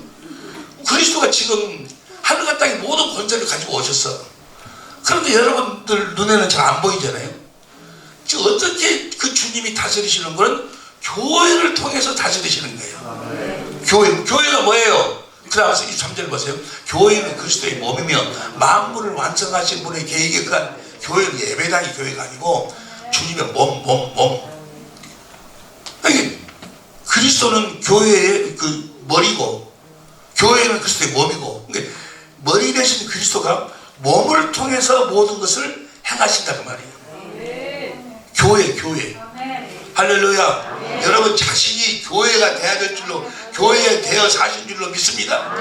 그리스도가 지금 하늘과 땅의 모든 권세를 가지고 오셨어. 그런데 여러분들 눈에는 잘 안 보이잖아요. 지금 어떻게 그 주님이 다스리시는 거는 교회를 통해서 다스리시는 거예요. 교회가 뭐예요? 그 다음에 3절 보세요. 교회는 그리스도의 몸이며 만물을 완성하신 분의 계획에 그한 교회는 예배당이 교회가 아니고 주님의 몸. 아니, 그리스도는 교회의 그 머리고 교회는 그리스도의 몸이고 그러니까 머리 대신 그리스도가 몸을 통해서 모든 것을 행하신다고 말이에요. 교회. 할렐루야. 여러분 자신이 교회가 돼야 될 줄로 교회에 되어 사신 줄로 믿습니다.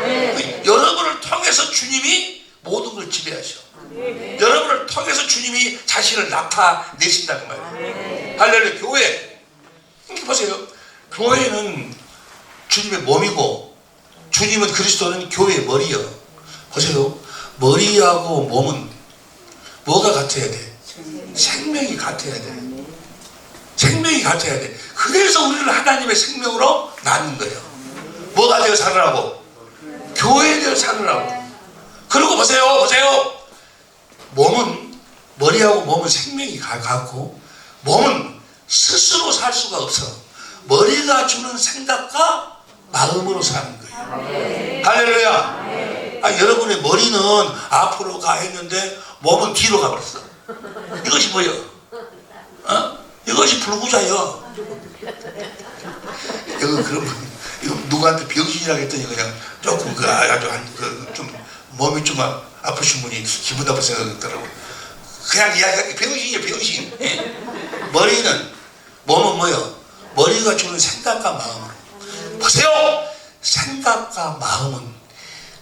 여러분을 통해서 주님이 모든 걸 지배하셔. 여러분을 통해서 주님이 자신을 나타내신다고 말이에요. 할렐루야. 교회. 보세요. 교회는 주님의 몸이고 주님은 그리스도는 교회의 머리요. 보세요. 머리하고 몸은 뭐가 같아야 돼? 생명이 같아야 돼. 생명이 같아야 돼. 그래서 우리를 하나님의 생명으로 낳는 거예요. 뭐가 되어 살으라고? 교회 되어 살으라고. 그리고 보세요. 몸은, 머리하고 몸은 생명이 같고 몸은 스스로 살 수가 없어. 머리가 주는 생각과 마음으로 사는 거예요. 할렐루야. 여러분의 머리는 앞으로 가 했는데 몸은 뒤로 가버렸어. 이것이 뭐예요? 이것이 불구자요. 이거 누구한테 병신이라고 했더니 그냥 조금 아주 좀 몸이 좀 아프신 분이 기분 나쁜 생각이 들더라고. 그냥 이야기하기 병신이에요, 병신. 몸은 뭐요? 머리가 주는 생각과 마음으로. 보세요. 생각과 마음은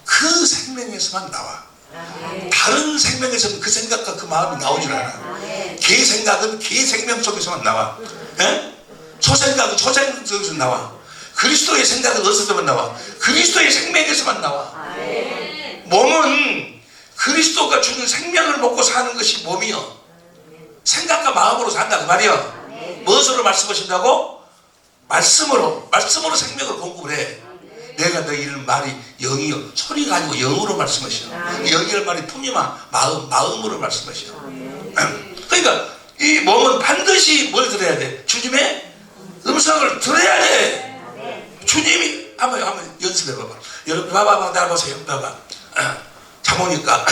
그 생명에서만 나와. 다른 생명에서는 그 생각과 그 마음이 나오질 않아. 개 생각은 개 생명 속에서만 나와. 소생각은 소생명 속에서 나와. 그리스도의 생각은 어디서만 나와? 그리스도의 생명에서만 나와. 몸은 그리스도가 주는 생명을 먹고 사는 것이 몸이요. 생각과 마음으로 산다 그 말이요. 무엇으로 말씀하신다고? 말씀으로 생명을 공급을 해. 내가 너희를 말이 영이요, 소리가 아니고 영으로 말씀하시오. 영이란 말이 품이마 마음으로 말씀하시오. 그러니까 이 몸은 반드시 뭘 들어야 돼? 주님의 음성을 들어야 돼. 주님이 한번 연습해 봐봐. 여러분 봐봐, 나 보세요. 봐봐. 잠 오니까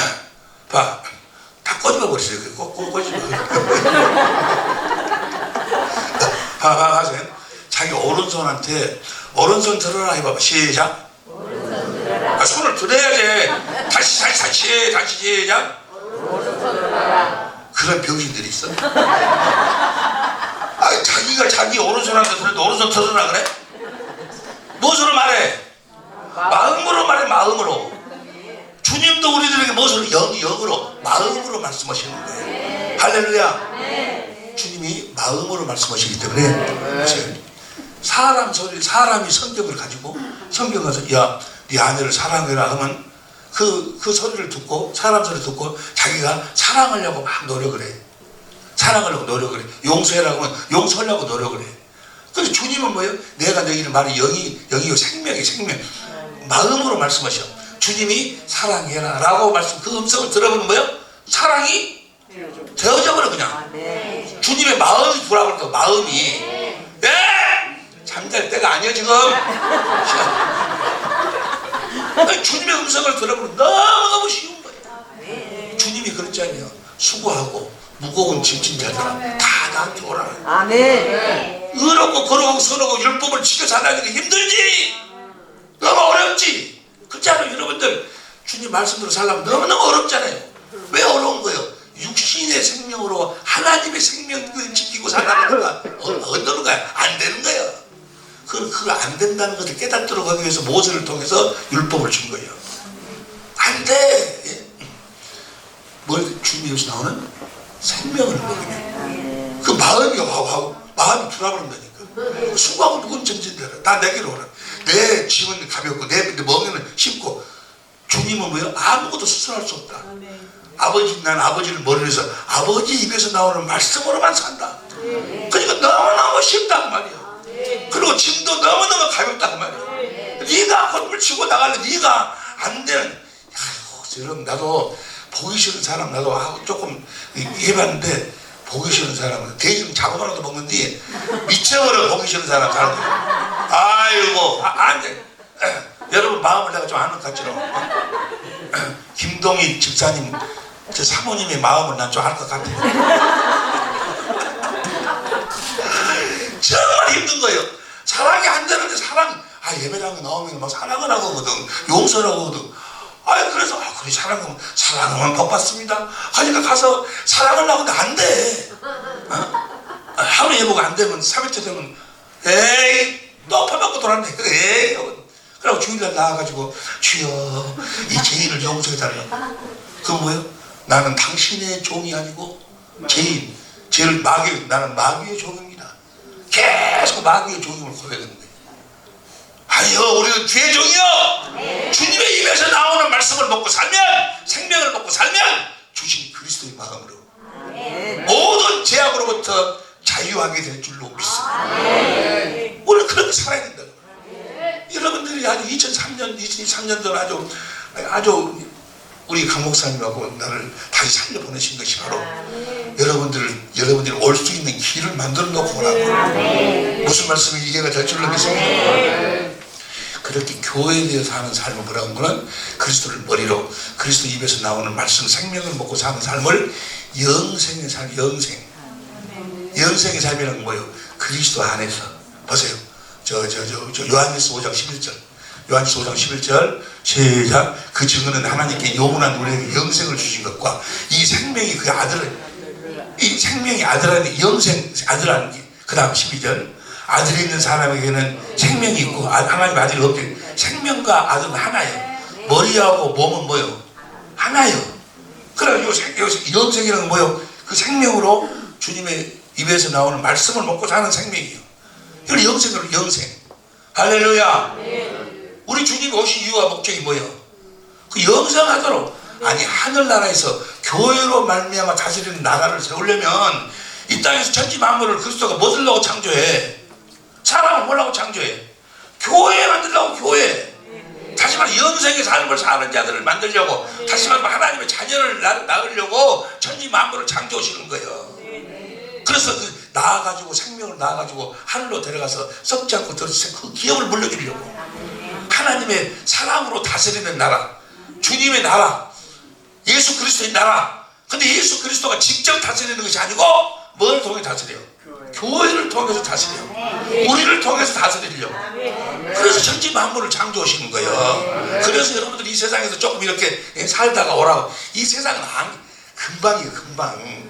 봐. 다 꺼집어 버리세요. 꺼집어. 봐세요. 자기 오른손한테 오른손 들어라 해봐봐. 시작. 오른손 들어라. 손을 들어야지. 다시 시작. 오른손 들어라. 그런 병신들이 있어. 자기가 자기 오른손한테 들었는데 오른손 들어라 그래? 무엇으로 말해? 마음으로 말해. 마음으로. 주님도 우리들에게 무엇으로? 영으로 마음으로 말씀하시는 거예요. 할렐루야. 주님이 마음으로 말씀하시기 때문에 사람이 성경을 가지고 성경 가서 야, 네 아내를 사랑해라 하면 그 소리를 듣고 사람 소리 듣고 자기가 사랑하려고 막 노력을 해. 용서해라고 하면 용서하려고 노력을 해. 근데 주님은 뭐예요? 내가 너희를 말이 영이요 생명이 생명. 마음으로 말씀하셔. 주님이 사랑해라 라고 그 음성을 들어보면 뭐예요? 사랑이 되어져 버려 그냥. 주님의 마음이 돌아버린다. 마음이. 잠잘 때가 아니야 지금. 주님의 음성을 들어보면 너무너무 쉬운 거예요. 주님이 그랬잖아요. 수고하고 무거운 짐진 자들아 다 나한테 오라. 아멘. 의롭고 거룩하고 선하고 율법을 지켜 살아가기 힘들지. 너무 어렵지. 그렇잖아요. 여러분들 주님 말씀대로 살려면 너무너무 어렵잖아요. 왜 어려운 거예요? 육신의 생명으로 하나님의 생명을 지키고 살아가니까 어떤 거야? 안 되는 거예요. 그거 안 된다는 것을 깨닫도록 하기 위해서 모세를 통해서 율법을 준 거예요. 안 돼. 주님이 여기서 나오는 생명을 먹으면 그 마음이 돌아버린다니까. 수고하고 누군 전진대라. 다 내게로 오라. 내 짐은 가볍고 내 멍에는 쉽고. 주님은 뭐예요? 아무것도 수술할 수 없다. 난 아버지를 머리로 해서 아버지 입에서 나오는 말씀으로만 산다. 그러니까 너무너무 쉽다 그 말이야. 그리고 짐도 너무너무 가볍다 그 말이야. 네가 헛물 치고 나갈래. 네가 안 되는. 여러분 나도 보기 싫은 사람 나도 조금 해봤는데 보기 싫은 사람은 대신 자고만도 먹는데 미쳐버려. 보기 싫은 사람 사람들. 아이고 안 돼. 여러분 마음을 내가 좀 아는 것 같죠. 김동희 집사님 제 사모님의 마음을 난 좀 알 것 같아요. 정말 힘든 거예요. 사랑이 안 되는데 예배당에 나오면 막 사랑을 하고 거든 용서를 하고 거든. 그래서 그래 사랑하면 복 받습니다. 하니까 가서 사랑을 하고 근데 안 돼. 하루 예보가 안 되면 3일째 되면 에이 또 퍼먹고 돌았네. 에이 그리고 주일날 나와가지고 주여 이 죄인을 용서해달라. 그건 뭐예요? 나는 당신의 종이 아니고 나는 마귀의 종입니다. 계속 마귀의 종임을 고백하는 거예요. 아니요, 우리는 주의 종이요. 주님의 입에서 나오는 말씀을 먹고 살면, 생명을 먹고 살면 주신 그리스도의 마음으로 모든 죄악으로부터 자유하게 될 줄로 믿습니다. 우리는 그렇게 살아야 된다는 거예요. 여러분들이 아주 이 3년 동안 아주 우리 강 목사님하고 나를 다시 살려 보내신 것이 바로 여러분들이 올 수 있는 길을 만들어 놓고 오라고. 무슨 말씀이 이해가 될 줄로 믿습니다. 그렇게 교회에 대해서 하는 삶을 뭐라고 하는 거는 그리스도를 머리로 그리스도 입에서 나오는 말씀 생명을 먹고 사는 삶을 영생의 삶, 영생의 삶이라는 건 뭐예요? 그리스도 안에서 보세요. 요한일서 5장 11절. 요한일서 5장 11절 시작. 그 증거는 하나님께 영원한 우리에게 영생을 주신 것과 이 생명이 그 아들을 이 생명이 아들한테 영생 아들한 그 다음 12절 아들이 있는 사람에게는 생명이 있고 하나님 아들이 없기 생명과 아들은 하나예요. 머리하고 몸은 뭐예요? 하나예요. 그래 여기서 영생이라는 건 뭐예요? 그 생명으로 주님의 입에서 나오는 말씀을 먹고 사는 생명이에요. 이걸 영생으로 영생. 할렐루야. 우리 주님이 오신 이유와 목적이 뭐예요? 그 영생하도록 아니 하늘나라에서 교회로 말미암아 다스리는 나라를 세우려면 이 땅에서 천지 만물을 그리스도가 뭐 하려고 창조해? 사람을 뭐라고 창조해? 교회 만들려고 교회. 다시 말해 영생의 삶을 사는 자들을 만들려고 다시 말해 하나님의 자녀를 낳으려고 천지 만물을 창조하시는 거예요. 그래서 낳아가지고 생명을 낳아가지고 하늘로 데려가서 썩지 않고 그 기업을 물려주려고 하나님의 사랑으로 다스리는 나라 주님의 나라 예수 그리스도의 나라. 근데 예수 그리스도가 직접 다스리는 것이 아니고 뭘 통해 다스려요? 교회를 통해서 다스려요. 우리를 통해서 다스리려고. 그래서 천지 만물을 창조하시는 거예요. 그래서 여러분들 이 세상에서 조금 이렇게 살다가 오라고. 이 세상은 금방이에요. 금방.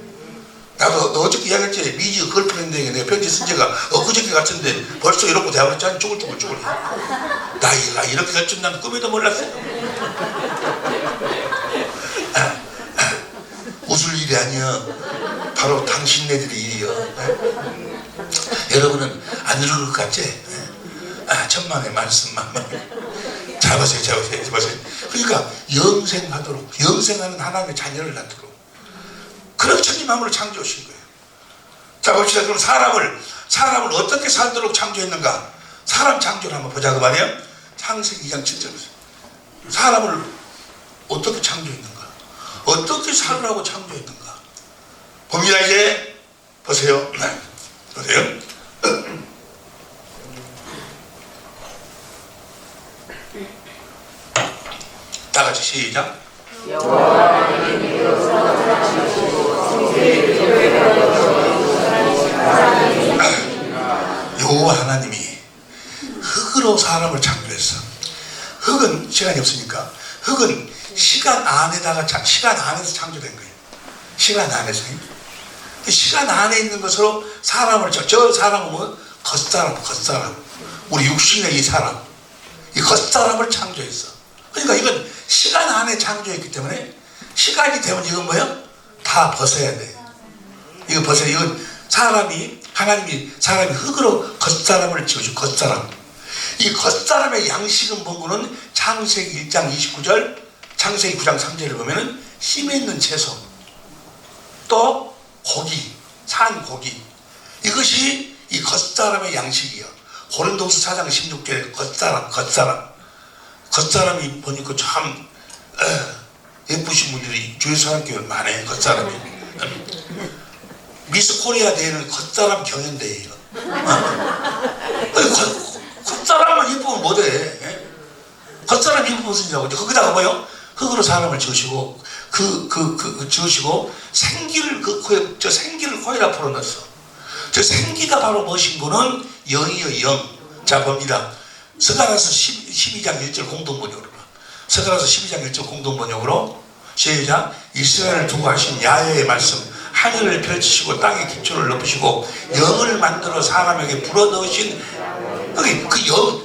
나도 너 어저께 이야기했지. 미지 걸프렌드에게 내가 편지 쓴 지가 엊그저께 같은데 벌써 이렇게 대화했잖아. 죽을 나이가 이렇게 될 줄 난 꿈에도 몰랐어요. 웃을 일이 아니야. 바로 당신네들의 일이요. 여러분은 안 들을 것 같지? 천만의 말씀만. 잡으세요. 그러니까 영생하도록 영생하는 하나님의 자녀를 낳도록 그렇게 천지 만물을 창조하신 거예요. 자 봅시다. 그럼 사람을 어떻게 살도록 창조했는가? 사람 창조를 한번 보자고 말이에요. 창세기 2장 7절. 사람을 어떻게 창조했는가? 어떻게 살으라고 창조했는가? 봅니다. 이제 보세요. 보세요. 다 같이 시작. 여호와 하나님이 흙으로 사람을 창조했어. 흙은 시간이 없으니까 흙은 시간 안에서 창조된 거예요. 시간 안에서. 시간 안에 있는 것으로 사람을 저 사람은 뭐? 겉사람. 우리 육신의 이 사람. 이 겉사람을 창조했어. 그러니까 이건 시간 안에 창조했기 때문에 시간이 되면 이건 뭐예요? 다 벗어야 돼. 이거 벗어야 돼. 이건 하나님이 사람이 흙으로 겉사람을 지어준 겉사람. 이 겉사람의 양식은 뭔가는 창세기 1장 29절, 창세기 9장 3절을 보면은 힘 있는 채소, 또 고기, 산 고기. 이것이 이 겉사람의 양식이요. 고린도후서 4장 16절에 겉사람이 보니까 참 예쁘신 분들이 주의 사랑교회 많아요. 겉사람이. 미스 코리아 대회는 겉사람 경연대회예요. 겉사람만 예쁘면 못해. 겉사람 예쁘면 무슨 일이라고. 거기다가 뭐요? 흙으로 사람을 지으시고 지으시고 생기를 생기를 코에다 풀어넣었어. 저 생기가 바로 무엇인 거는 영이요 영. 자 봅니다. 스가랴서 12장 1절 공동번역으로 스가랴서 12장 1절 공동번역으로 시작. 이스라엘을 두고 하신 야훼의 말씀 하늘을 펼치시고 땅의 기초를 높이시고 영을 만들어 사람에게 불어넣으신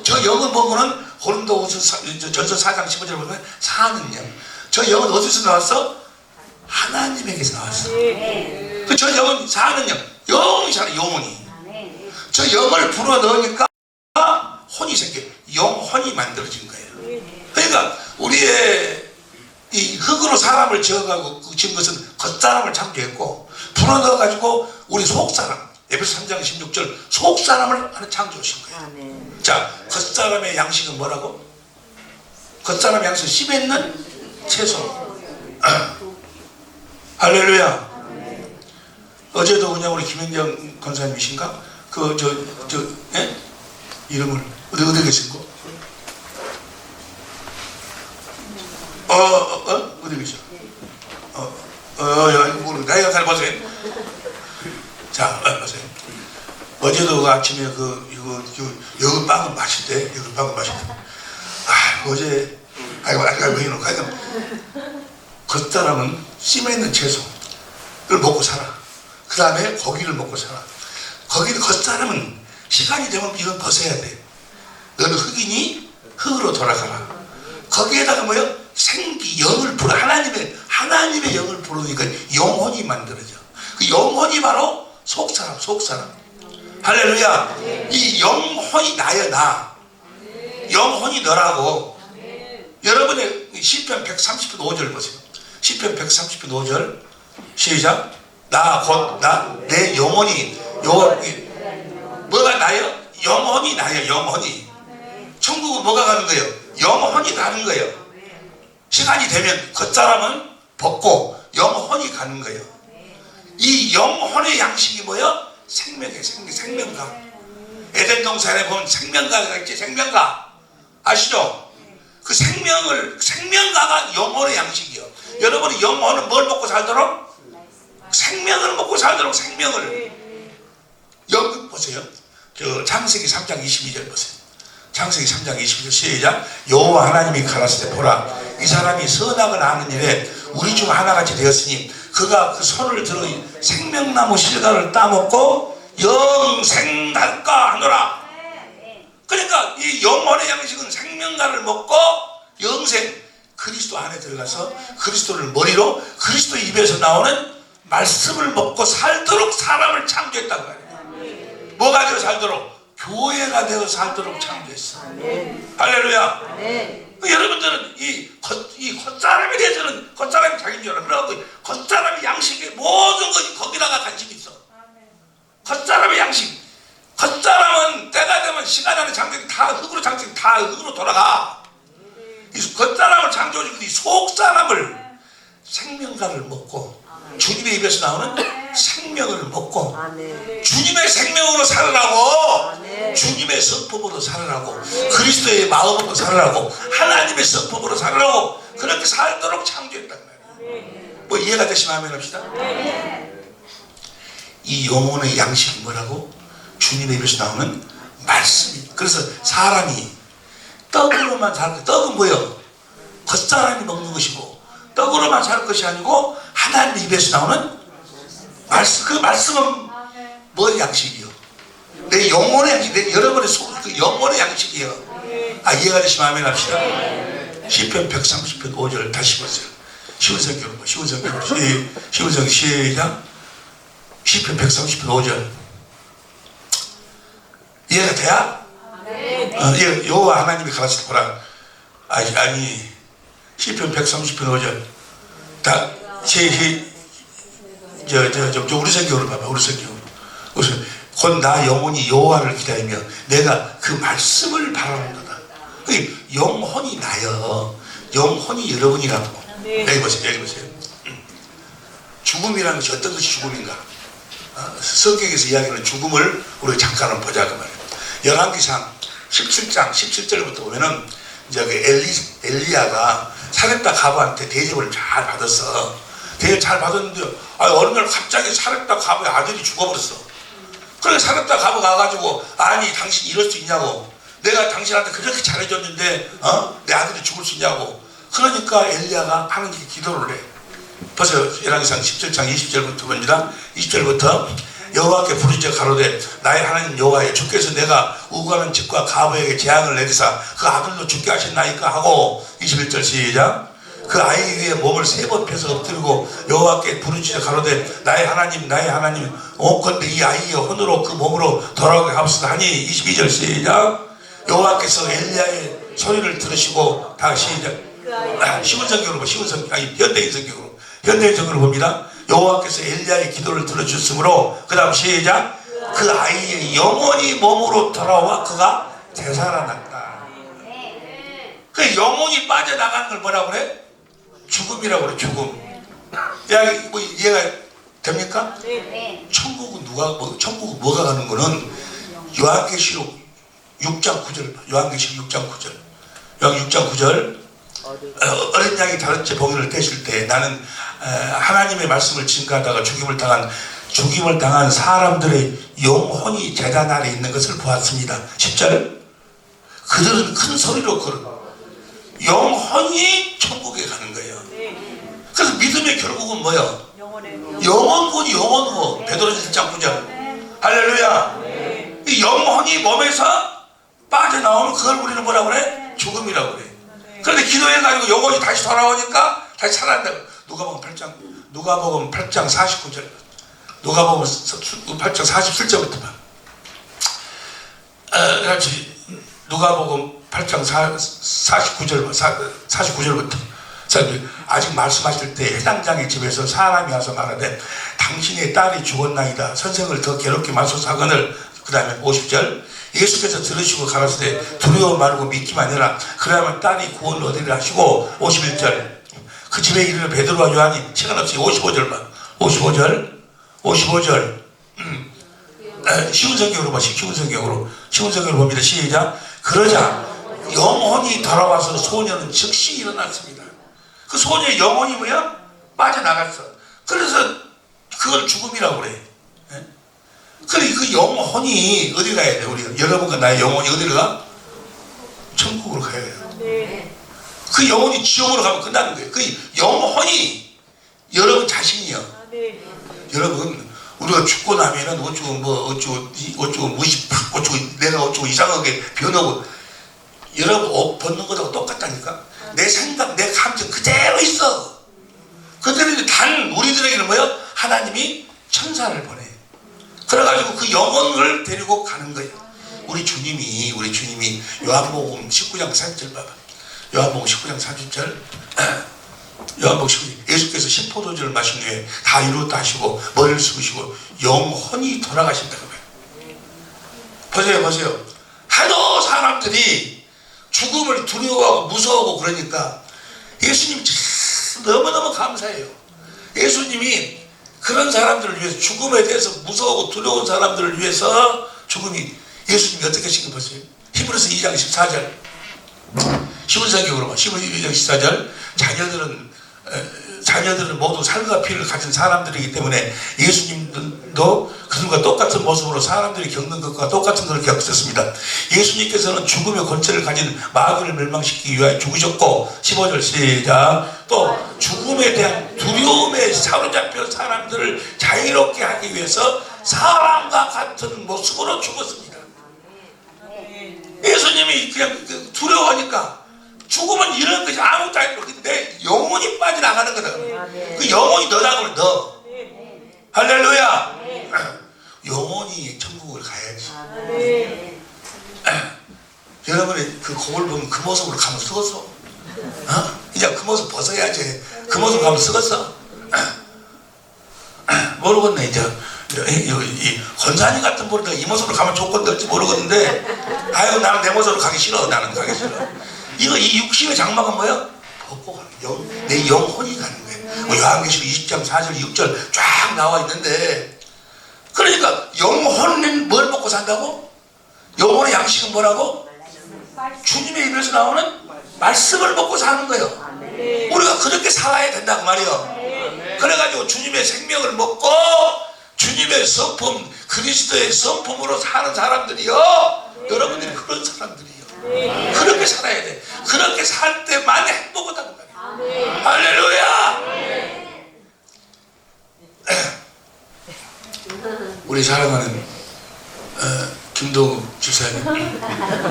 저 영은 보면은 고린도후서 전서 4장 15절에 보면 사는 영. 저 영은 어디서 나왔어? 하나님에게서 나왔어. 저 영은 사는 영. 영이 살아. 영혼이. 저 영을 불어넣으니까 혼이 생겨. 영혼이 만들어진 거예요. 그러니까 우리의 이 흙으로 사람을 지어가고 지은 것은 겉사람을 창조했고 불어넣어가지고 우리 속사람 에베소 3장 16절 속사람을 하나 창조하신 거예요. 자 겉사람의 양식은 뭐라고? 겉사람 양식 씹에 있는 채소. 할렐루야. 어제도 그냥 우리 김현경 권사님이신가? 예? 이름을 어디 계신 거? 어디 계셔? 나이가 잘 보세요. 자, 보세요. 어제도 그 아침에 이거 빵은 맛있대. 이거 빵은 맛있대. 어제, 왜 이러노? 겉사람은 찜에 있는 채소를 먹고 살아. 그 다음에 고기를 먹고 살아. 겉사람은 시간이 되면 이건 벗어야 돼. 너는 흙이니 흙으로 돌아가라. 거기에다가 뭐요? 생기, 영을 불어. 하나님의 영을 부르니까 영혼이 만들어져. 그 영혼이 바로 속사람. 할렐루야. 이 영혼이 나야, 나. 영혼이 너라고. 여러분의 시편 130편 5절 보세요. 시편 130편 5절. 시작. 내 영혼이, 뭐가 나요? 영혼이 나요, 영혼이. 천국은 뭐가 가는 거예요? 영혼이 가는 거예요. 시간이 되면 겉사람은 벗고 영혼이 가는 거예요. 이 영혼의 양식이 뭐예요? 생명이에요. 생명가. 에덴 동산에 보면 생명가가 있지. 생명가 아시죠? 그 생명가가 영혼의 양식이요. 여러분이 영혼은 뭘 먹고 살도록? 생명을 먹고 살도록. 생명을. 여기 보세요. 창세기 3장 22절 보세요. 창세기 3장 22절 시작. 여호와 하나님이 가라사대 보라, 이 사람이 선악을 아는 일에 우리 중 하나같이 되었으니 그가 그 손을 들어 생명나무 실과를 따먹고 영생날까 하노라. 그러니까 이 영혼의 양식은 생명가를 먹고 영생, 그리스도 안에 들어가서 그리스도를 머리로 그리스도 입에서 나오는 말씀을 먹고 살도록 사람을 창조했다고 해요. 뭐가 되어 살도록? 교회가 되어 살도록 창조했어. 할렐루야. 여러분들은 이 겉사람에 대해서는 겉사람이 자기인 줄 알아. 그래갖고 겉사람의 양식에 모든 것이 거기다가 관심이 있어. 겉사람의 양식. 겉사람은 때가 되면 시간 안에 창조기 다 흙으로 창조기 다 흙으로 돌아가. 이 겉사람을 창조해주고 이 속사람을 생명가를 먹고 주님의 입에서 나오는 생명을 먹고 주님의 생명으로 살으라고, 주님의 성품으로 살으라고, 그리스도의 마음으로 살으라고, 하나님의 성품으로 살으라고 그렇게 살도록 창조했단 말이에요. 뭐 이해가 되시면 아멘 합시다. 이 영혼의 양식이 뭐라고? 주님의 입에서 나오는 말씀이. 그래서 사람이 떡으로만 살, 떡은 뭐예요? 겉사람이 먹는 것이고 떡으로만 살 것이 아니고 하나님 입에서 나오는 말씀. 그 말씀은 뭐 양식이요? 내 영혼의 양식, 여러분의 그 영혼의 양식이요. 이해가 되시면 아멘 합시다. 시편 130편 5절 다시 보세요. 쉬운 성경, 쉬운 성경 시작. 시편 130편 5절 이해가 돼야? 여호와 하나님이 가라사대 보라. 아니 시편 130편 5절 다 우리 성경으로 봐봐. 우리 성경으로. 곧 나 영혼이 여호와를 기다리며 내가 그 말씀을 바라는도다. 영혼이 나요. 영혼이 여러분이라고. 여기 보세요. 죽음이라는 것이 어떤 것이 죽음인가? 성경에서 이야기하는 죽음을 우리가 잠깐 보자 그 말이에요. 열왕기상 17장 17절부터 보면은 이제 그 엘리야가 사렙다 가부한테 대접을 잘 받았어. 대접 잘 받았는데 어느 날 갑자기 사렙다 가부의 아들이 죽어버렸어. 그래서 사렙다 가부가 가가지고 아니 당신 이럴 수 있냐고, 내가 당신한테 그렇게 잘해줬는데 내 아들이 죽을 수 있냐고. 그러니까 엘리야가 하나님께 기도를 해. 벌써 열왕기상 17장 20절부터 봅니다. 20절부터 여호와께 부르짖어 가로되 나의 하나님 여호와여, 주께서 내가 우고하는 집과 가부에게 재앙을 내리사 그 아들도 죽게 하셨나이까 하고. 21절 시작. 그 아이에게 몸을 3번 펴서 엎드리고 여호와께 부르짖어 가로되 나의 하나님 원컨대 이 아이의 혼으로 그 몸으로 돌아오게 하옵소서 하니. 22절 시작. 여호와께서 엘리야의 소리를 들으시고 다시 시작. 쉬운 성경으로 현대인 성경으로 봅니다. 여호와께서 엘리야의 기도를 들어주셨으므로 그 다음 시작. 그 아이의 영혼이 몸으로 돌아와 그가 되살아났다. 그 영혼이 빠져나가는 걸 뭐라고 그래? 죽음이라고 그래. 죽음. 야, 뭐 이해가 됩니까? 네. 천국은 천국은 뭐가 가는 거는 요한계시록 6장 9절. 요한계시록 6장 9절. 요한 6장 9절. 어린 양이 다섯째 봉인을 떼실 때 나는 하나님의 말씀을 증거하다가 죽임을 당한 사람들의 영혼이 제단 아래 있는 것을 보았습니다. 10절. 그들은 큰 소리로 걸어 영혼이 천국에 가는 거예요. 그래서 믿음의 결국은 뭐예요? 영혼군 영혼구. 베드로전서 1장 9절. 할렐루야. 이 영혼이 몸에서 빠져나오면 그걸 우리는 뭐라고 그래? 죽음이라고 그래. 그런데 기도해가지고 영혼이 다시 돌아오니까 다시 살아난다. 누가복음 8장 49절. 누가복음 8장 47절부터 봐. 그렇지. 누가복음 8장 49절부터. 아직 말씀하실 때 해당장의 집에서 사람이 와서 말하되 당신의 딸이 죽었나이다. 선생을 더 괴롭게 마소서 하거늘. 그 다음에 50절. 예수께서 들으시고 가라사대 두려워 말고 믿기만 해라. 그러면 딸이 구원을 얻으리라 하시고 51절. 그 집에 이르러 베드로와 요한이 시간 없이 55절 봐. 55절. 쉬운 성경으로 봐. 쉬운 성경으로 봅니다. 시작. 그러자 영혼이 돌아와서 소녀는 즉시 일어났습니다. 그 소녀의 영혼이 뭐야? 빠져나갔어. 그래서 그걸 죽음이라고 그래. 그래, 그 영혼이 어디 가야 돼? 우리 여러분과 나의 영혼이 어디로 가? 천국으로 가야 돼요. 그 영혼이 지옥으로 가면 끝나는 거예요. 그 영혼이 여러분 자신이요. 여러분, 우리가 죽고 나면은 내가 어쩌고 이상하게 변하고, 여러분 옷 벗는 것하고 똑같다니까. 내 생각, 내 감정 그대로 있어. 그대로. 단 우리들에게는 뭐예요? 하나님이 천사를 보내. 그래가지고 그 영혼을 데리고 가는 거예요. 우리 주님이 요한복음 19장 30절 봐봐. 요한복음 19장 30절. 요한복음 19장. 예수께서 신포도주를 마신 후에 다 이루었다 하시고 머리를 숙이시고 영혼이 돌아가신다고 해요. 보세요. 하도 사람들이 죽음을 두려워하고 무서워하고 그러니까 예수님 참 너무너무 감사해요. 예수님이 그런 사람들을 위해서, 죽음에 대해서 무서워하고 두려운 사람들을 위해서 예수님이 어떻게 하신 거 보세요. 히브리서 2장 14절. 쉬운 성경으로 봐. 히브리서 2장 14절. 자녀들은 모두 살과 피를 가진 사람들이기 때문에 예수님도 그들과 똑같은 모습으로 사람들이 겪는 것과 똑같은 것을 겪으셨습니다. 예수님께서는 죽음의 권세를 가진 마귀를 멸망시키기 위하여 죽으셨고, 15절 시작. 또 죽음에 대한 두려움에 사로잡혀 사람들을 자유롭게 하기 위해서 사람과 같은 모습으로 죽었습니다. 예수님이 그냥 두려워하니까 죽으면 이런 것이 아무것도 아니고 내 영혼이 빠져나가는 거다. 그 영혼이 너라고 그래, 너. 할렐루야. 영혼이 천국을 가야지. 여러분의 그 거울 보면 그 모습으로 가면 쓰겄어. 이제 그 모습 벗어야지. 그 모습 가면 쓰겄어. 모르겠네. 이제 이 권사님 같은 분은 이 모습으로 가면 좋건데 어찌 모르겠는데, 아이고 나는 내 모습으로 가기 싫어. 나는 가기 싫어. 이 육신의 장막은 뭐야? 벗고 가는 내 영혼이 가는 거예요. 요한계시록 20장 4절 6절 쫙 나와 있는데, 그러니까 영혼은 뭘 먹고 산다고? 영혼의 양식은 뭐라고? 주님의 입에서 나오는 말씀을 먹고 사는 거예요. 우리가 그렇게 살아야 된다고 말이요. 그래가지고 주님의 생명을 먹고 주님의 성품, 그리스도의 성품으로 사는 사람들이요. 여러분들이 그런 사람들이요. 그렇게 살아야 돼. 그렇게 살 때만 행복하다는 말이에요. 할렐루야. 우리 사랑하는 김동욱 집사님,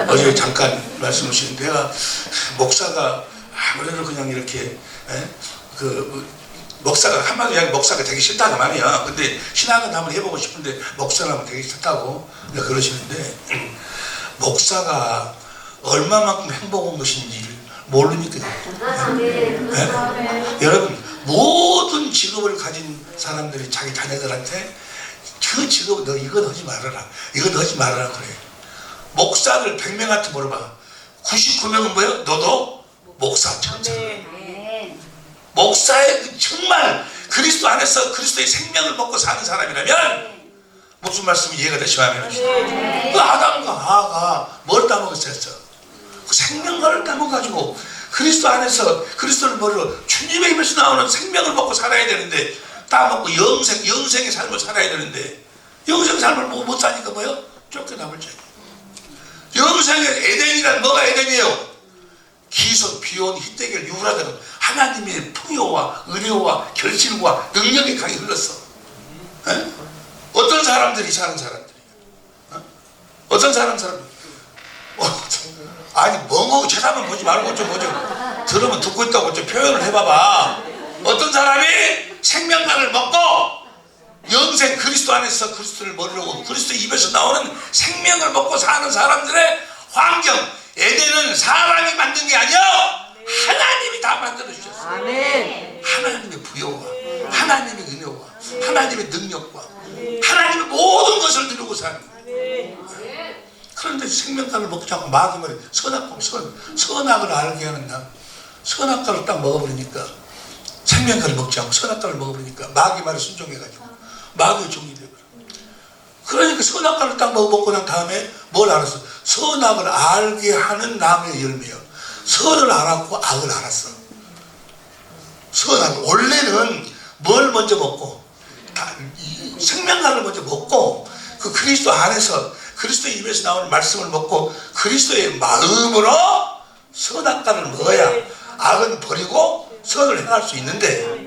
어제 잠깐 말씀 주신, 내가 목사가 아무래도 그냥 이렇게 목사가 한마디로 그냥 목사가 되기 싫다고 말이야. 근데 신학은 한번 해보고 싶은데 목사라면 되기 싫다고 그러시는데, 목사가 얼마만큼 행복한 것인지 모르니까. 여러분, 모든 직업을 가진 사람들이 자기 자녀들한테 그 직업 너 이건 하지 말아라, 이건 하지 말아라 그래. 목사를 100명한테 물어봐. 99명은 뭐야? 너도 목사 천사. 아멘. 목사의 그 정말 그리스도 안에서 그리스도의 생명을 먹고 사는 사람이라면 무슨 말씀이 이해가 되시면 그 아담과 하와가 뭘 따먹었었어? 그 생명과를 따먹어가지고 그리스도 안에서 그리스도를 머리로 주님의 입에서 나오는 생명을 먹고 살아야 되는데 따먹고 영생의 삶을 살아야 되는데 영생 삶을 못 사니까 뭐요? 쫓겨남을 죄. 영생의 에덴이란 뭐가 에덴이에요? 기손, 비온, 희대결, 유라등 하나님의 풍요와 은혜와 결실과 능력이 강이 흘렀어. 에? 어떤 사람들이 사는 사람들이 어떤 사람들 아니 멍하고 쳐다만 보지 말고 좀 들으면 듣고 있다고 좀 표현을 해봐봐. 어떤 사람이 생명강을 먹고 영생 그리스도 안에서 그리스도를 머리로 그리스도 입에서 나오는 생명을 먹고 사는 사람들의 환경 에덴은 사람이 만든 게 아니야. 하나님이 다 만들어 주셨어. 아멘. 하나님의 부여와 하나님의 은혜와 하나님의 능력과 하나님의 모든 것을 누리고 사는 거예요. 그런데 생명강을 먹지 않고 마귀 말이 선악을 알게 하는 나 선악과를 딱 먹어버리니까 생명강을 먹지 않고 선악과를 먹어버리니까 마귀 말에 순종해가지고 마귀의 종이 되어버려. 그러니까 선악과를 딱 먹고 난 다음에 뭘 알았어? 선악을 알게 하는 나무의 열매요. 선을 알았고 악을 알았어. 선악을 원래는 뭘 먼저 먹고 생명강을 먼저 먹고 그 그리스도 안에서 그리스도의 입에서 나오는 말씀을 먹고 그리스도의 마음으로 선악과를 먹어야 악은 버리고 선을 행할 수 있는데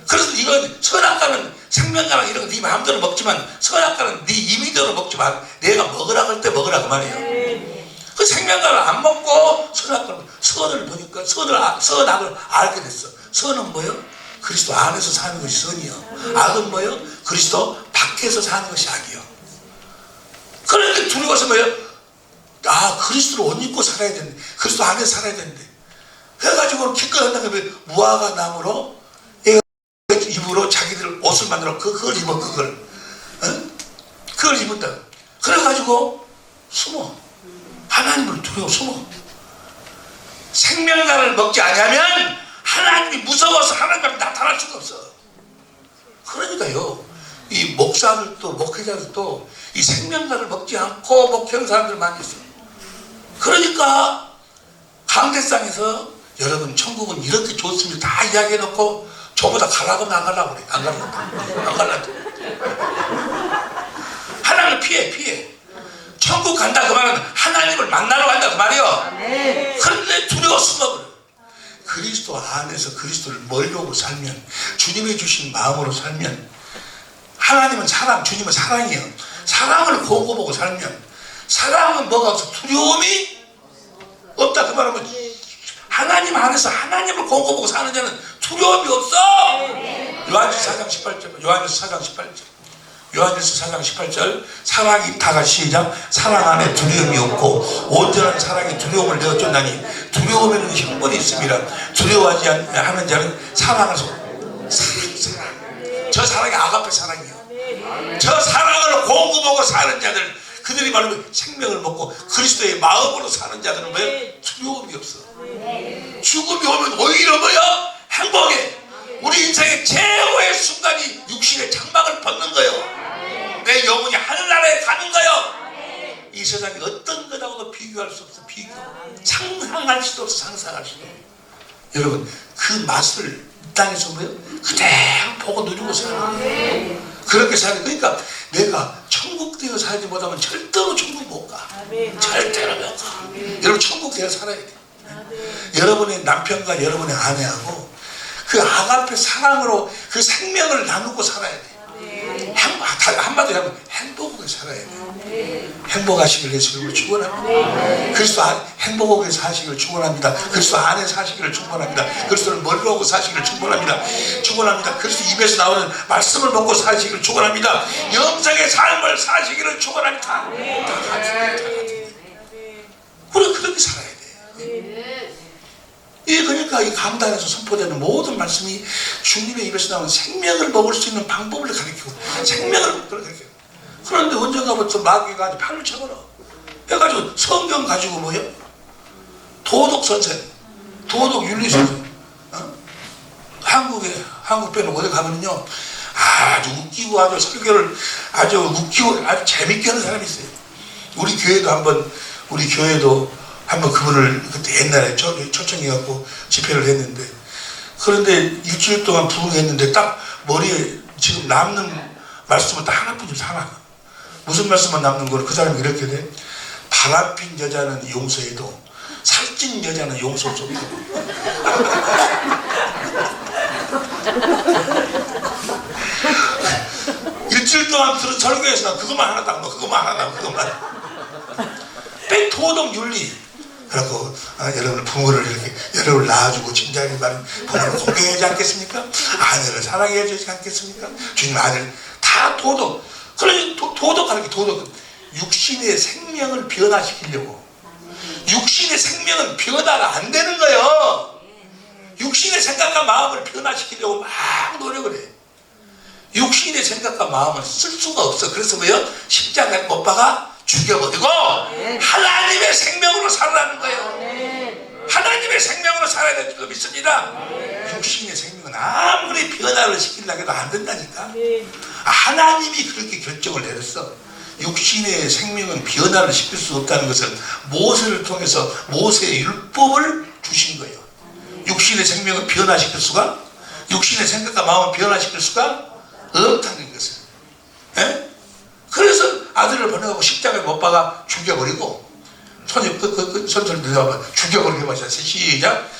그래서 이건 선악과는 생명과는 이런 거 네 마음대로 먹지만 선악과는 네 임의대로 먹지 마. 내가 먹으라 할 때 먹으라 그 말이에요. 그 생명과를 안 먹고 선을 보니까 선악을 알게 됐어. 선은 뭐예요? 그리스도 안에서 사는 것이 선이요. 악은 뭐예요? 그리스도 밖에서 사는 것이 악이요. 그런데 두려워서 뭐예요? 그리스도를 옷 입고 살아야 되는데 그리스도 안에서 살아야 되는데 그래가지고 기껏 한다고 무화과 나무로 입으로 자기들 옷을 만들어 그걸 입어 그걸 입었다. 그래가지고 숨어. 하나님을 두려워 숨어. 생명과를 먹지 않으면 하나님이 무서워서 하나님 앞에 나타날 수가 없어. 그러니까요 이 목사들도 목회자들도 이 생명과를 먹지 않고 목회하는 사람들 많이 있어요. 그러니까 강대상에서 여러분 천국은 이렇게 좋습니다 다 이야기해놓고 저보다 가라고 하면 안 가려고 그래. 안 가려고. 하나님을 피해. 천국 간다 그 말은 하나님을 만나러 간다 그 말이요. 그런데 두려워 숨어버려. 그리스도 안에서 그리스도를 멀리하고 살면 주님이 주신 마음으로 살면 하나님은 사랑, 주님은 사랑이에요. 사랑을 보고 보고 살면 사랑은 뭐가 없어? 두려움이 없다 그 말은 하나님 안에서 하나님을 보고 보고 사는 자는 두려움이 없어. 요한일서 4장 18절 요한일서 4장 18절 사랑이 다 같이 시작. 사랑 안에 두려움이 없고 온전한 사랑이 두려움을 내어 쫓나니 두려움에는 형벌이 있습니다. 두려워하지 않는 자는 사랑을 사랑 저 사랑이 아가페 사랑이에요. 저 사랑을 공급하고 사는 자들 그들이 말하면 생명을 먹고 그리스도의 마음으로 사는 자들은 뭐예요? 두려움이 없어. 죽음이 오면 오히려 뭐야? 행복해. 우리 인생의 최고의 순간이 육신의 장막을 벗는 거예요. 내 영혼이 하늘나라에 가는 거예요. 이 세상에 어떤 것하고도 비교할 수 없어. 상상할 수도 없어. 상상할 수도 없어. 여러분 그 맛을 이 땅에서 뭐예요? 그대로 보고 누리고 살아요. 그렇게 살아요. 그러니까 내가 천국 되어 살지 못하면 절대로 천국 못 가. 절대로 못 가. 여러분 천국 되어 살아야 돼. 여러분의 남편과 여러분의 아내하고 그 아가페 사랑으로 그 생명을 나누고 살아야 돼. 한마디로 하면 행복하게 살아야 돼. 행복하시길 예수님을 축원합니다. 그리스도 행복하게 사시기를 축원합니다. 그리스도 안에 사시기를 축원합니다. 그리스도를 머리로 하고 사시기를 축원합니다. 그리스도 입에서 나오는 말씀을 먹고 사시기를 축원합니다. 영생의 삶을 사시기를 축원합니다. 우리가 그렇게 살아야 돼. 그러니까 이 강단에서 선포되는 모든 말씀이 주님의 입에서 나오는 생명을 먹을 수 있는 방법을 가르치고 생명을 가르치고. 그런데 언젠가부터 마귀가 팔을 쳐버려. 해가지고 성경 가지고 뭐요? 도덕 선생 도덕 윤리사상. 한국 배는 어디 가면요 아주 웃기고 아주 설교를 아주 웃기고 아주 재밌게 하는 사람이 있어요. 우리 교회도 한번 그분을 그때 옛날에 초청해갖고 집회를 했는데, 그런데 일주일 동안 부흥했는데 딱 머리에 지금 남는 말씀은 딱 하나뿐이죠. 하나. 무슨 말씀만 남는 거를 그 사람이 이렇게 돼. 바람핀 여자는 용서해도 살찐 여자는 용서 없고. 일주일 동안 들은 설교에서 그것만 하나 남고 그것만 뺀 도덕 윤리. 그래갖고 여러분 부모를 이렇게 여러분을 낳아주고 진작에 말은 부모를 공경하지 않겠습니까? 아내를 사랑해야 되지 않겠습니까? 주님 아들 다 도덕. 그러니 도덕하는 게 도덕. 육신의 생명을 변화시키려고. 육신의 생명은 변화가 안 되는 거예요. 육신의 생각과 마음을 변화시키려고 막 노력을 해. 육신의 생각과 마음을 쓸 수가 없어. 그래서 뭐요? 십자가에 못 박아 죽여버리고 하나님의 생명으로 살아라는 거예요. 하나님의 생명으로 살아야 될 줄 믿습니다. 육신의 생명은 아무리 변화를 시키려고 해도 안 된다니까. 하나님이 그렇게 결정을 내렸어. 육신의 생명은 변화를 시킬 수 없다는 것을 모세를 통해서 모세의 율법을 주신 거예요. 육신의 생명은 변화시킬 수가, 육신의 생각과 마음을 변화시킬 수가 없다는 것을. 에? 그래서 아들을 보내고 십자가에 못 박아 죽여버리고, 손을 들어봐 죽여버리게 마셔. 시작.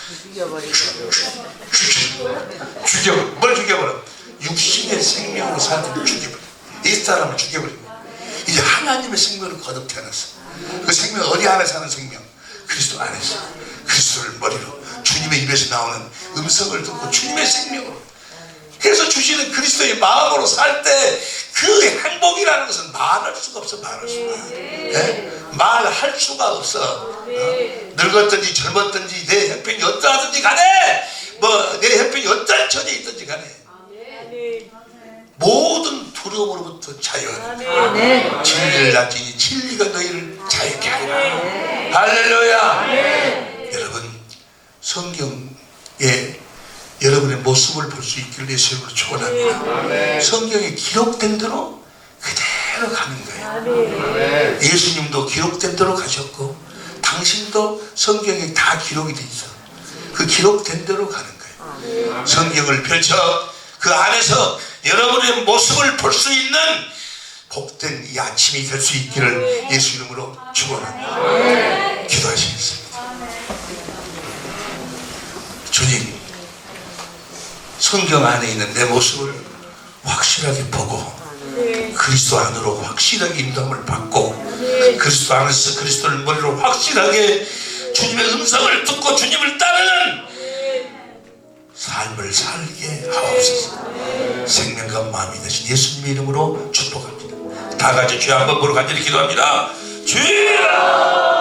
뭘 죽여버려? 육신의 생명으로 살고 죽여버려. 이 사람을 죽여버리고, 이제 하나님의 생명을 거듭 태어났어. 그 생명 어디 안에 사는 생명? 그리스도 안에서. 그리스도를 머리로 주님의 입에서 나오는 음성을 듣고 주님의 생명으로. 그래서 주시는 그리스도의 마음으로 살 때 그 행복이라는 것은 말할 수가 없어. 말할 수가. 네? 말할 수가 없어. 늙었든지 젊었든지 내 형편이 어떠하든지 간에, 뭐 내 형편이 어떠한 처지에 있든지 간에 모든 두려움으로부터 자유하라. 진리를 낳지니 진리가 너희를 자유케 하리라. 할렐루야. 여러분, 성경에 여러분의 모습을 볼 수 있기를 예수님으로 축원합니다. 성경에 기록된 대로 그대로 가는 거예요. 예수님도 기록된 대로 가셨고 당신도 성경에 다 기록이 돼 있어. 그 기록된 대로 가는 거예요. 성경을 펼쳐 그 안에서 여러분의 모습을 볼 수 있는 복된 이 아침이 될 수 있기를 예수 이름으로 축원합니다. 기도하시겠습니다. 주님, 성경 안에 있는 내 모습을 확실하게 보고 그리스도 안으로 확실하게 인도함을 받고 그리스도 안에서 그리스도를 머리로 확실하게 주님의 음성을 듣고 주님을 따르는 삶을 살게 하옵소서. 생명과 마음이 되신 예수님의 이름으로 축복합니다. 다 같이 주여 한번 보러 간절히 기도합니다. 주여!